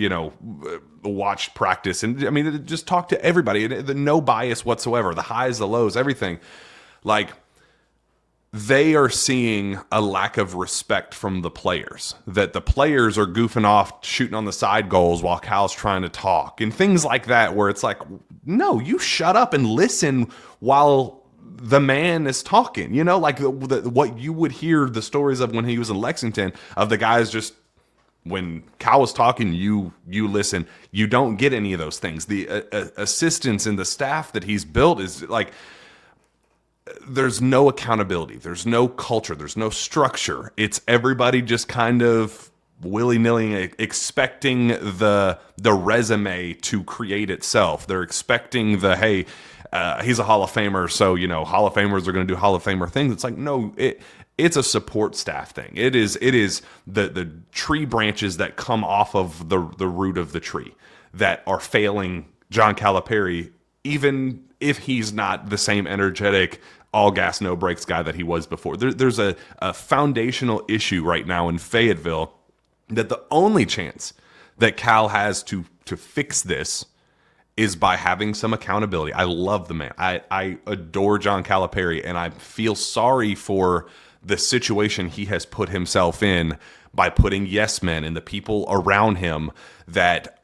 watched practice. And I mean, just talk to everybody. No bias whatsoever. The highs, the lows, everything. Like, they are seeing a lack of respect from the players, that the players are goofing off, shooting on the side goals while Cal's trying to talk and things like that, where it's like, no, you shut up and listen while the man is talking, like what you would hear the stories of when he was in Lexington, of the guys just, when Cal was talking, you listen. You don't get any of those things. The assistants and the staff that he's built is like, there's no accountability. There's no culture. There's no structure. It's everybody just kind of willy-nilly expecting the resume to create itself. They're expecting he's a Hall of Famer, so, Hall of Famers are going to do Hall of Famer things. It's like, no, It's a support staff thing. It is the tree branches that come off of the root of the tree that are failing John Calipari, even if he's not the same energetic, all gas, no brakes guy that he was before. There's a foundational issue right now in Fayetteville that the only chance that Cal has to fix this is by having some accountability. I love the man. I adore John Calipari, and I feel sorry for the situation he has put himself in by putting yes men and the people around him that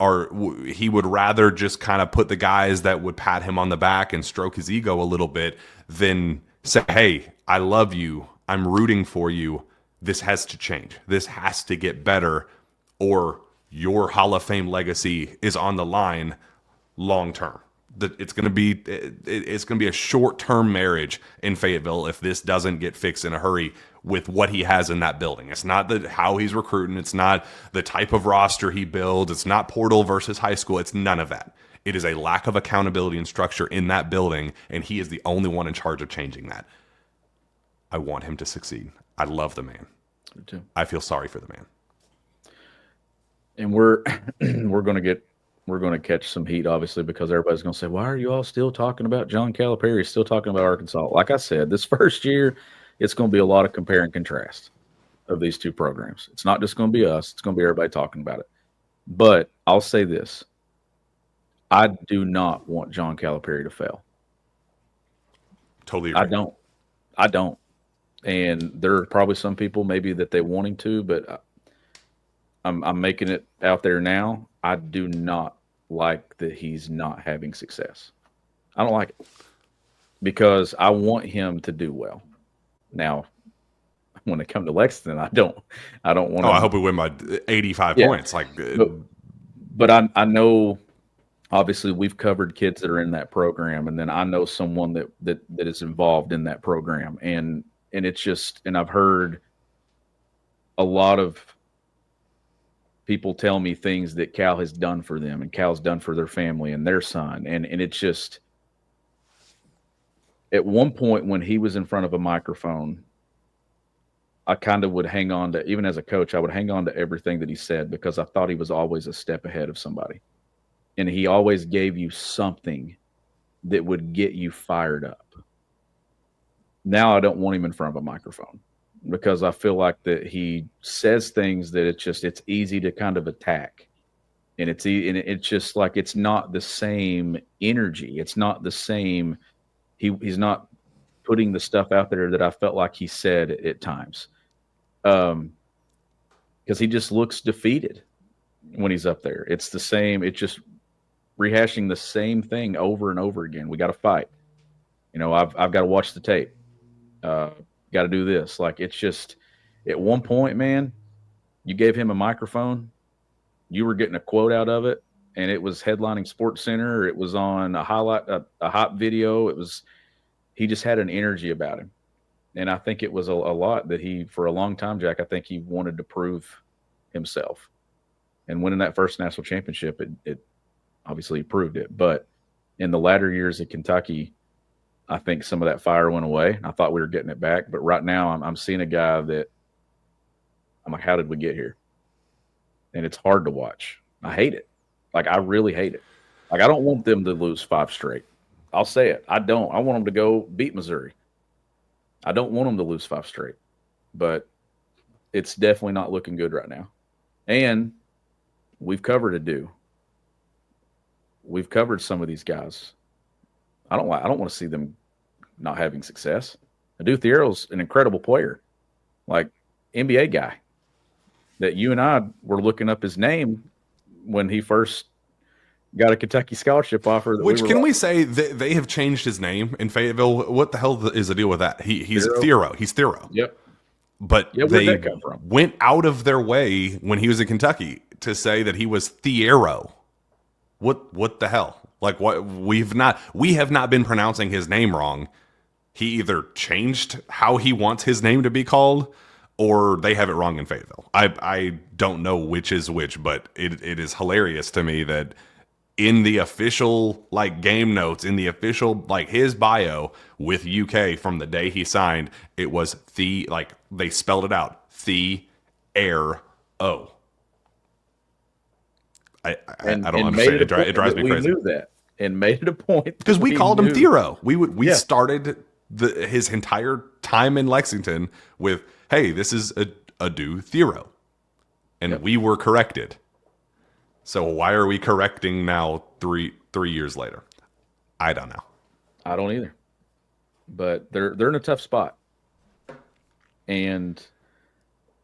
he would rather just kind of put the guys that would pat him on the back and stroke his ego a little bit than say, hey, I love you. I'm rooting for you. This has to change. This has to get better, or your Hall of Fame legacy is on the line long term. It's going to be a short-term marriage in Fayetteville if this doesn't get fixed in a hurry with what he has in that building. It's not how he's recruiting. It's not the type of roster he builds. It's not portal versus high school. It's none of that. It is a lack of accountability and structure in that building, and he is the only one in charge of changing that. I want him to succeed. I love the man. Me too. I feel sorry for the man. And we're going to catch some heat, obviously, because everybody's going to say, why are you all still talking about John Calipari, still talking about Arkansas? Like I said, this first year, it's going to be a lot of compare and contrast of these two programs. It's not just going to be us. It's going to be everybody talking about it. But I'll say this. I do not want John Calipari to fail. Totally agree. I don't. And there are probably some people maybe that they wanting to, but I'm making it out there now. I do not like that he's not having success. I don't like it because I want him to do well. Now, when it comes to Lexington, I don't want. I hope we win by 85 points. But I know. Obviously, we've covered kids that are in that program, and then I know someone that is involved in that program, and it's just, and I've heard a lot of people tell me things that Cal has done for them, and Cal's done for their family and their son, and it's just, at one point when he was in front of a microphone, I kind of would hang on to, even as a coach, I would hang on to everything that he said because I thought he was always a step ahead of somebody. And he always gave you something that would get you fired up. Now I don't want him in front of a microphone because I feel like that he says things that it's easy to kind of attack. And it's just like, it's not the same energy. It's not the same. He's not putting the stuff out there that I felt like he said at times. Because he just looks defeated when he's up there. It's the same. It's just rehashing the same thing over and over again. We got to fight. I've got to watch the tape. Got to do this. Like, it's just, at one point, man, you gave him a microphone, you were getting a quote out of it, and it was headlining Sports Center. It was on a hot video. He just had an energy about him. And I think it was a lot that he, for a long time, Jack, I think he wanted to prove himself. And winning that first national championship, it obviously proved it. But in the latter years at Kentucky, I think some of that fire went away. I thought we were getting it back. But right now I'm seeing a guy that I'm like, how did we get here? And it's hard to watch. I hate it. Like, I really hate it. Like, I don't want them to lose 5 straight. I'll say it. I don't. I want them to go beat Missouri. I don't want them to lose 5 straight. But it's definitely not looking good right now. And we've covered Adu. We've covered some of these guys. I don't want to see them not having success. Adu Thiero's an incredible player, like NBA guy. That you and I were looking up his name when he first got a Kentucky scholarship offer. Which we say they have changed his name in Fayetteville? What the hell is the deal with that? He's Thiero. He's Thiero. Yep. But they went out of their way when he was in Kentucky to say that he was Thiero. What the hell? Like, what? We have not been pronouncing his name wrong. He either changed how he wants his name to be called, or they have it wrong in Fayetteville. I don't know which is which, but it is hilarious to me that in the official like game notes, in the official like his bio with UK from the day he signed, it was they spelled it out, Air O. I don't understand. It drives me crazy. We knew that and made it a point because we called him Thero. We started his entire time in Lexington with, "Hey, this is a dude Thero," and we were corrected. So why are we correcting now 3 years later? I don't know. I don't either. But they're in a tough spot, and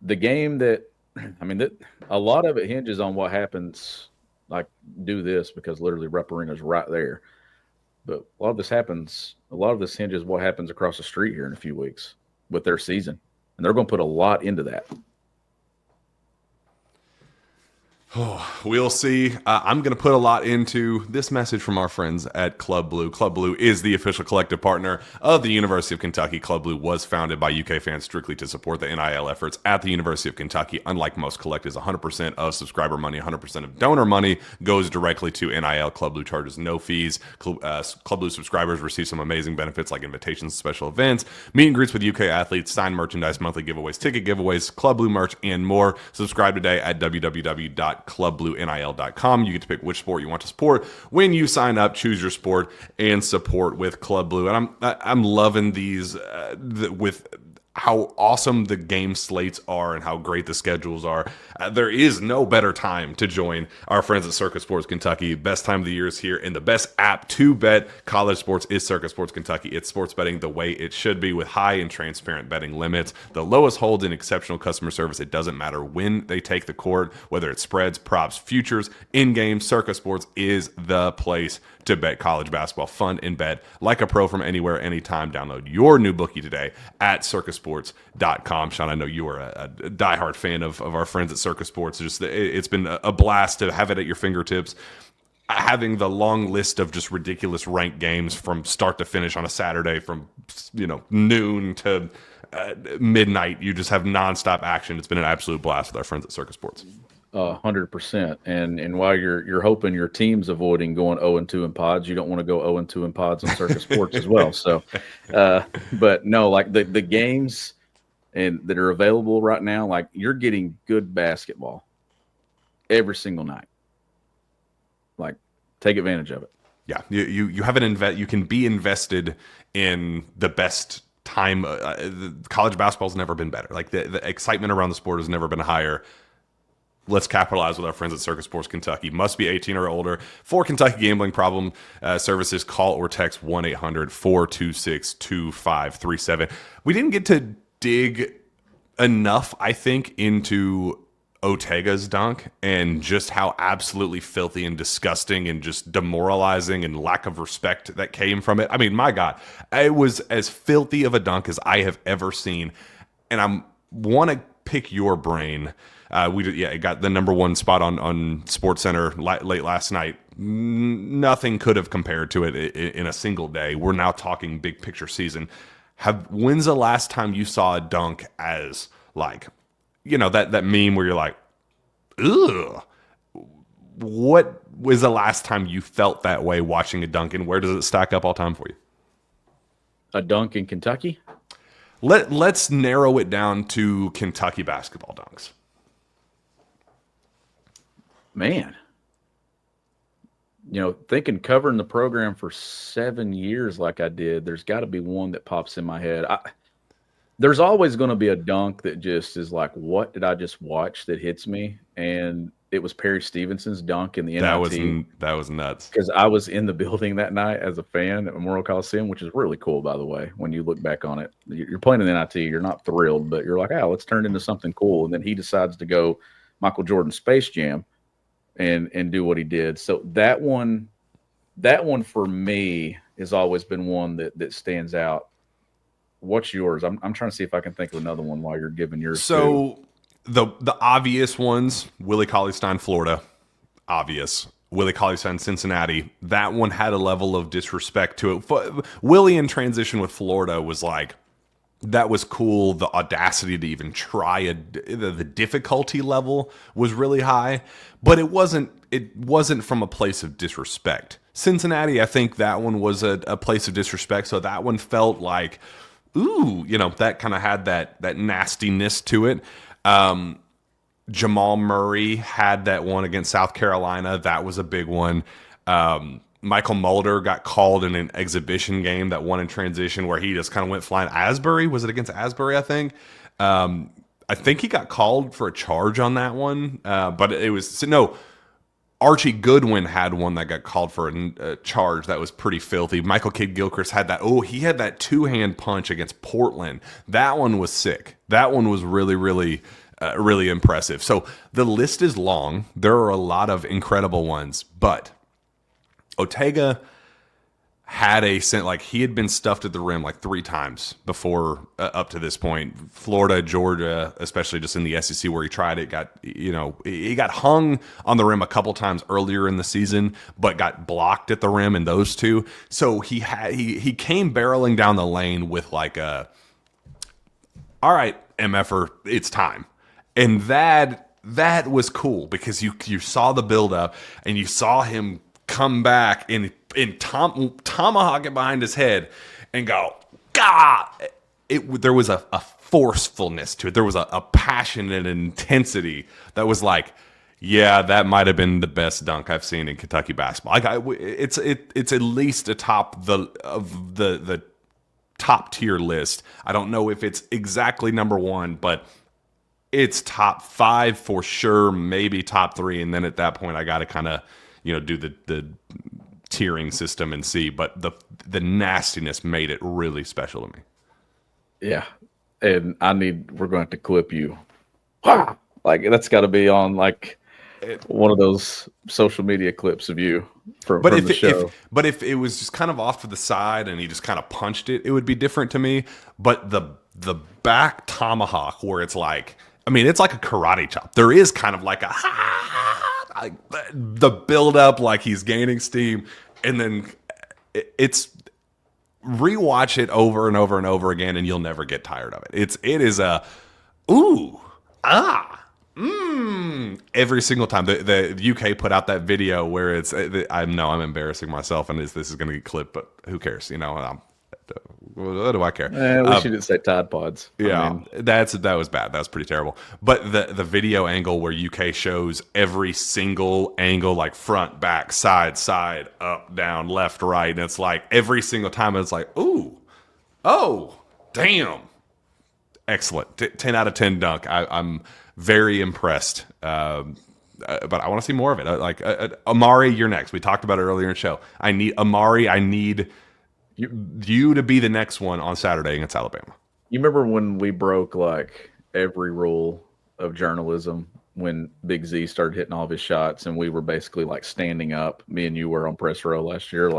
the game a lot of it hinges on what happens. Like, do this because literally Rep Arena's right there. But a lot of this hinges what happens across the street here in a few weeks with their season. And they're going to put a lot into that. Oh, we'll see. I'm going to put a lot into this message from our friends at Club Blue. Club Blue is the official collective partner of the University of Kentucky. Club Blue was founded by UK fans strictly to support the NIL efforts at the University of Kentucky. Unlike most collectives, 100% of subscriber money, 100% of donor money goes directly to NIL. Club Blue charges no fees. Club Blue subscribers receive some amazing benefits like invitations to special events, meet and greets with UK athletes, signed merchandise, monthly giveaways, ticket giveaways, Club Blue merch, and more. Subscribe today at www.clubbluenil.com. You get to pick which sport you want to support when you sign up. Choose your sport and support with Club Blue. And I'm loving these with how awesome the game slates are and how great the schedules are. There is no better time to join our friends at Circus Sports Kentucky. Best time of the year is here, and the best app to bet college sports is Circus Sports Kentucky. It's sports betting the way it should be, with high and transparent betting limits, the lowest holds, and exceptional customer service. It doesn't matter when they take the court, whether it's spreads, props, futures, in-game. Circus Sports is the place to bet college basketball. Fun and bet like a pro from anywhere, anytime. Download your new bookie today at circusports.com. Sean, I know you are a diehard fan of our friends at Circus Sports. It's been a blast to have it at your fingertips. Having the long list of just ridiculous ranked games from start to finish on a Saturday from noon to midnight. You just have nonstop action. It's been an absolute blast with our friends at Circus Sports. 100%. And while you're hoping your team's avoiding going 0-2 in pods, you don't want to go 0-2 in pods on Circus Sports as well. So, but no, like the games that are available right now, like you're getting good basketball every single night. Like, take advantage of it. Yeah, you have you can be invested in the best time. College basketball's never been better. Like the excitement around the sport has never been higher. Let's capitalize with our friends at Circus Sports Kentucky. Must be 18 or older. For Kentucky gambling problem services, call or text 1-800-426-2537. We didn't get to dig enough, I think, into Ortega's dunk and just how absolutely filthy and disgusting and just demoralizing and lack of respect that came from it. I mean, my God, it was as filthy of a dunk as I have ever seen. And I want to pick your brain. It got the number one spot on SportsCenter late last night. Nothing could have compared to it in a single day. We're now talking big picture season. When's the last time you saw a dunk as like, that meme where you're like, ugh? What was the last time you felt that way watching a dunk, and where does it stack up all time for you? A dunk in Kentucky? Let's narrow it down to Kentucky basketball dunks. Man, thinking covering the program for 7 years like I did, there's got to be one that pops in my head. There's always going to be a dunk that just is like, what did I just watch, that hits me? And it was Perry Stevenson's dunk in the NIT. That was nuts. Because I was in the building that night as a fan at Memorial Coliseum, which is really cool, by the way. When you look back on it, you're playing in the NIT, you're not thrilled, but you're like, let's turn it into something cool. And then he decides to go Michael Jordan Space Jam and do what he did. So that one for me has always been one that stands out. What's yours? I'm trying to see if I can think of another one while you're giving yours. So the obvious ones, Willie Cauley-Stein, Florida, obvious. Willie Cauley-Stein, Cincinnati. That one had a level of disrespect to it. Willie in transition with Florida was like, that was cool. The audacity to even try the difficulty level was really high, but it wasn't from a place of disrespect. Cincinnati, I think that one was a place of disrespect. So that one felt like, ooh, that kind of had that nastiness to it. Jamal Murray had that one against South Carolina. That was a big one. Michael Mulder got called in an exhibition game, that one in transition where he just kind of went flying. Asbury, was it against Asbury, I think? I think he got called for a charge on that one, but it was no. Archie Goodwin had one that got called for a charge that was pretty filthy. Michael Kidd-Gilchrist had that. Oh, he had that two-hand punch against Portland. That one was sick. That one was really, really, really impressive. So the list is long. There are a lot of incredible ones, but Ortega had he had been stuffed at the rim like 3 times before up to this point. Florida, Georgia, especially just in the SEC where he tried it, he got hung on the rim a couple times earlier in the season, but got blocked at the rim in those 2. So he came barreling down the lane with like all right, MFer, it's time. And that was cool because you saw the buildup and you saw him come back and tomahawk it behind his head and go, God! There was a forcefulness to it. There was a passion and intensity that was like, yeah, that might have been the best dunk I've seen in Kentucky basketball. It's at least of the top tier list. I don't know if it's exactly number 1, but it's top 5 for sure, maybe top 3, and then at that point I got to kind of do the tiering system and see, but the nastiness made it really special to me. Yeah, and we're going to have to clip you. Like that's got to be on like one of those social media clips of you from the show. But if it was just kind of off to the side and he just kind of punched it, it would be different to me. But the back tomahawk where it's like, it's like a karate chop. There is kind of like the build up, like he's gaining steam, and then it's rewatch it over and over and over again, and you'll never get tired of it. It is a ooh every single time. The UK put out that video where it's I know I'm embarrassing myself, and this is going to get clipped, but who cares? What do I care? At least you didn't say Tide Pods. Yeah, that was bad. That was pretty terrible. But the video angle where UK shows every single angle, like front, back, side, up, down, left, right, and it's like every single time it's like, ooh, oh, damn, excellent, 10 out of 10 dunk. I'm very impressed. But I want to see more of it. Amari, you're next. We talked about it earlier in the show. I need you to be the next one on Saturday against Alabama. You remember when we broke like every rule of journalism when Big Z started hitting all of his shots and we were basically like standing up? Me and you were on press row last year,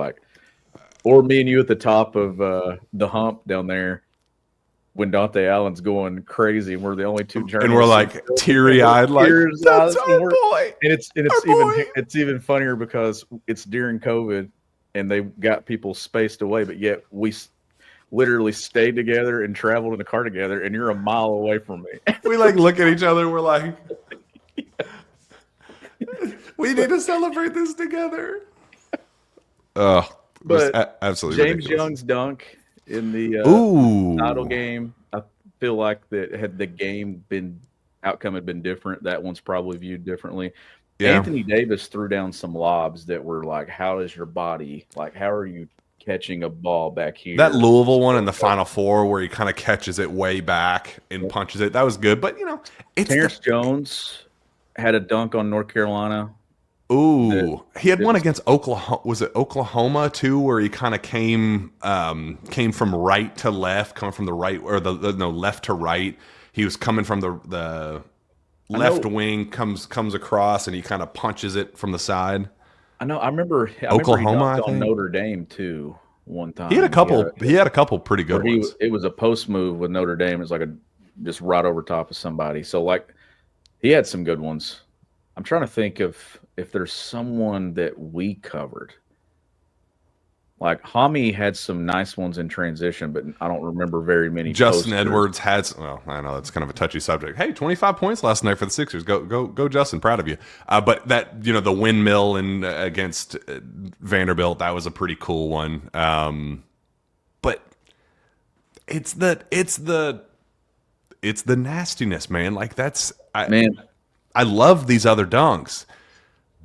or me and you at the top of the hump down there when Dante Allen's going crazy and we're the only 2 journalists. And we're like teary-eyed, like, that's our boy. And it's even funnier because it's during COVID and they got people spaced away, but yet we literally stayed together and traveled in the car together, and you're a mile away from me. We look at each other and we're like, we need to celebrate this together. Oh, but absolutely James ridiculous. Young's dunk in the title game, I feel like that had the outcome had been different, that one's probably viewed differently. Yeah. Anthony Davis threw down some lobs that were like, how is your body, how are you catching a ball back here? That Louisville one in the Final Four where he kind of catches it way back and punches it, that was good. But, Terrence Jones had a dunk on North Carolina. Ooh, he had one against Oklahoma. Was it Oklahoma too, where he kind of came from right to left, coming from the right or left to right. He was coming from the left wing, comes across, and he kind of punches it from the side. I know. I remember Oklahoma. He on Notre Dame too. One time he had a couple pretty good ones. It was a post move with Notre Dame. It was just right over top of somebody. So he had some good ones. I'm trying to think if there's someone that we covered. Like Hami had some nice ones in transition, but I don't remember very many. Justin posters. Edwards has. Well, I know that's kind of a touchy subject. Hey, 25 points last night for the Sixers. Go, Justin! Proud of you. But that the windmill and against Vanderbilt, that was a pretty cool one. But it's the nastiness, man. Like I love these other dunks.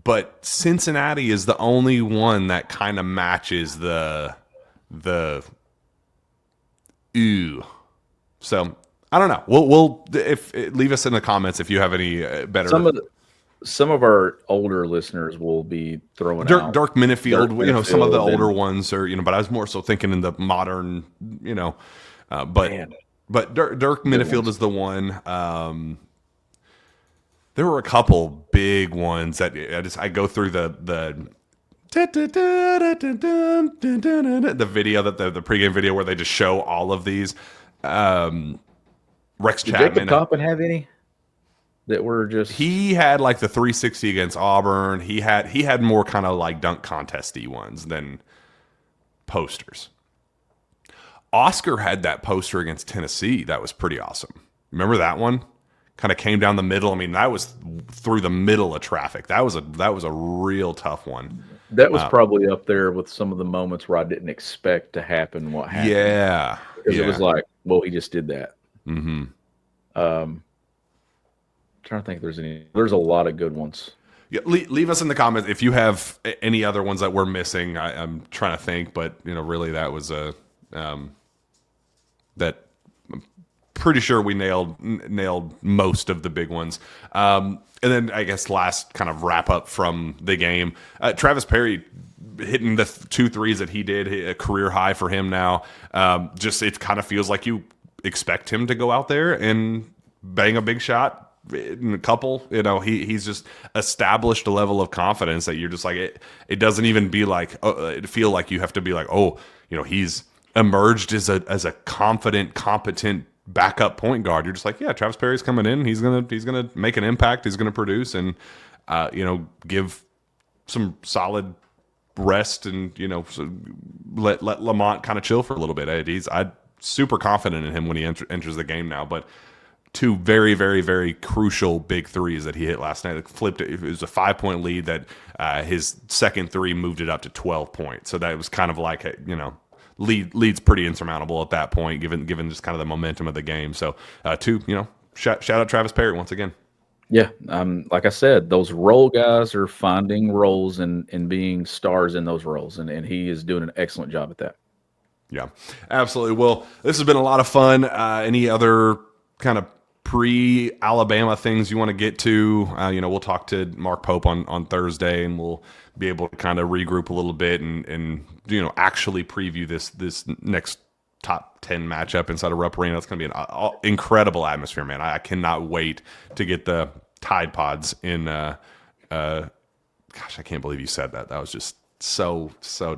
But Cincinnati is the only one that kind of matches the ooh. So I don't know. We'll leave us in the comments if you have any better. Some of our older listeners will be throwing out Dirk Minifield. Some of the older ones are but I was more so thinking in the modern. But Dirk Minifield is the one. There were a couple big ones that I go through the video that the pregame video where they just show all of these. Rex Did Chapman. Jacob Toppin have any that were just? He had like the 360 against Auburn. He had more kind of like dunk contesty ones than posters. Oscar had that poster against Tennessee. That was pretty awesome. Remember that one? Kind of came down the middle. I mean, that was through the middle of traffic. That was a real tough one. That was probably up there with some of the moments where I didn't expect to happen. What happened? Yeah, because it was like, well, he just did that. Mm-hmm. Trying to think if there's a lot of good ones. Yeah, leave us in the comments if you have any other ones that we're missing. I'm trying to think, but really that was a that. Pretty sure we nailed most of the big ones. And then I guess last kind of wrap up from the game, Travis Perry hitting the 2 threes that he did, a career high for him now. It kind of feels like you expect him to go out there and bang a big shot in a couple. He's just established a level of confidence that you're just like it doesn't even be like it feel like you have to be like he's emerged as a confident, competent backup point guard. You're just like, yeah, Travis Perry's coming in. He's gonna make an impact. He's gonna produce and give some solid rest and let Lamont kind of chill for a little bit. I'm super confident in him when he enters the game now. But 2 very, very, very crucial big threes that he hit last night. Flipped it. It was a 5-point lead that his second 3 moved it up to 12 points. So that was kind of like lead's pretty insurmountable at that point, given just kind of the momentum of the game. So, shout out Travis Perry once again. Yeah, like I said, those role guys are finding roles and being stars in those roles, and he is doing an excellent job at that. Yeah, absolutely. Well, this has been a lot of fun. Any other kind of pre-Alabama things you want to get to? We'll talk to Mark Pope on Thursday, and we'll be able to kind of regroup a little bit and actually preview this next top 10 matchup inside of Rupp Arena. It's going to be an incredible atmosphere, man. I cannot wait to get the Tide Pods in. Gosh, I can't believe you said that. That was just so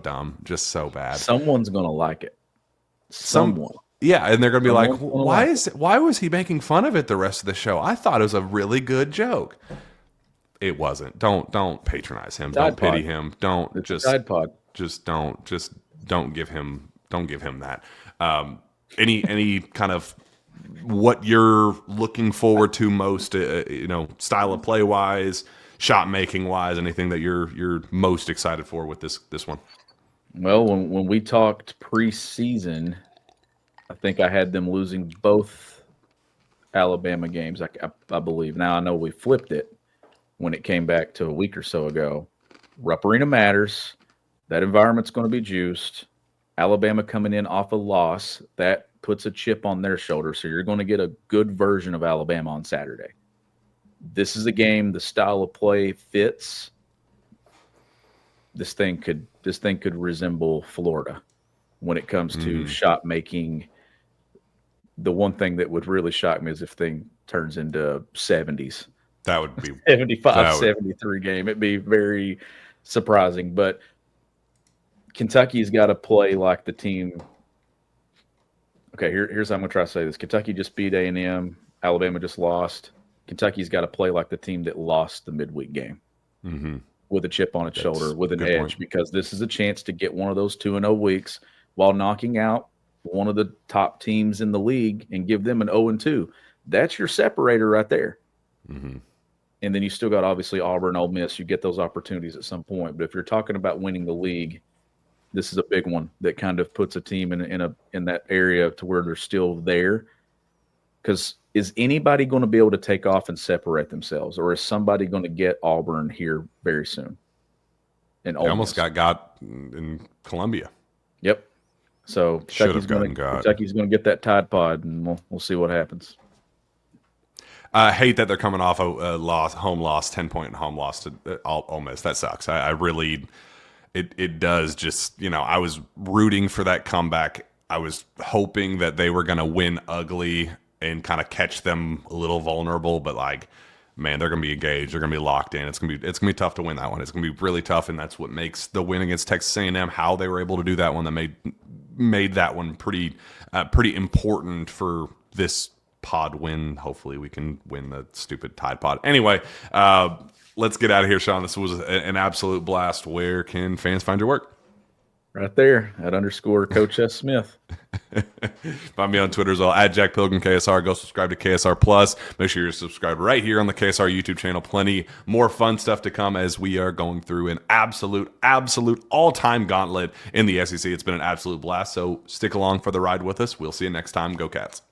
dumb, just so bad. Someone's going to like it. Someone. Yeah, and they're going to be like, why was he making fun of it the rest of the show? I thought it was a really good joke. It wasn't. Don't patronize him. Don't pity him. Don't just Tide Pod. Just don't give him that. Any kind of what you're looking forward to most, style of play wise, shot making wise, anything that you're most excited for with this one? Well, when we talked preseason, I think I had them losing both Alabama games. I believe. Now I know we flipped it when it came back to a week or so ago. Rupp Arena matters. That environment's going to be juiced. Alabama coming in off a loss, that puts a chip on their shoulder. So you're going to get a good version of Alabama on Saturday. This is a game, the style of play fits. This thing could resemble Florida when it comes to shot making. The one thing that would really shock me is if thing turns into 70s. That would be 75, 73 game. It'd be very surprising. But Kentucky's got to play like the team. Okay, here's how I'm going to try to say this. Kentucky just beat A&M. Alabama just lost. Kentucky's got to play like the team that lost the midweek game. Mm-hmm. with a chip on its shoulder, with an good edge, point. because this is a chance to get one of those 2-0 weeks while knocking out one of the top teams in the league and give them an 0-2. That's your separator right there. Mm-hmm. And then you still got, obviously, Auburn, Ole Miss. You get those opportunities at some point. But if you're talking about winning the league, this is a big one that kind of puts a team in that area to where they're still there. Because is anybody going to be able to take off and separate themselves, or is somebody going to get Auburn here very soon? And They almost got in Columbia. Yep. So Kentucky's going to get that Tide Pod, and we'll see what happens. I hate that they're coming off a home loss, 10-point home loss to Ole Miss. That sucks. I really, it does. Just, I was rooting for that comeback. I was hoping that they were going to win ugly and kind of catch them a little vulnerable, but man, they're going to be engaged. They're going to be locked in. It's going to be tough to win that one. It's going to be really tough, and that's what makes the win against Texas A&M, how they were able to do that one, that made that one pretty important for this pod win. Hopefully we can win the stupid Tide Pod. Anyway, let's get out of here, Shawn. This was an absolute blast. Where can fans find your work? Right there at _Coach S. Smith. Find me on Twitter as well, at Jack Pilgrim KSR. Go subscribe to KSR Plus. Make sure you're subscribed right here on the KSR YouTube channel. Plenty more fun stuff to come as we are going through an absolute all-time gauntlet in the SEC. It's been an absolute blast, so stick along for the ride with us. We'll see you next time. Go Cats.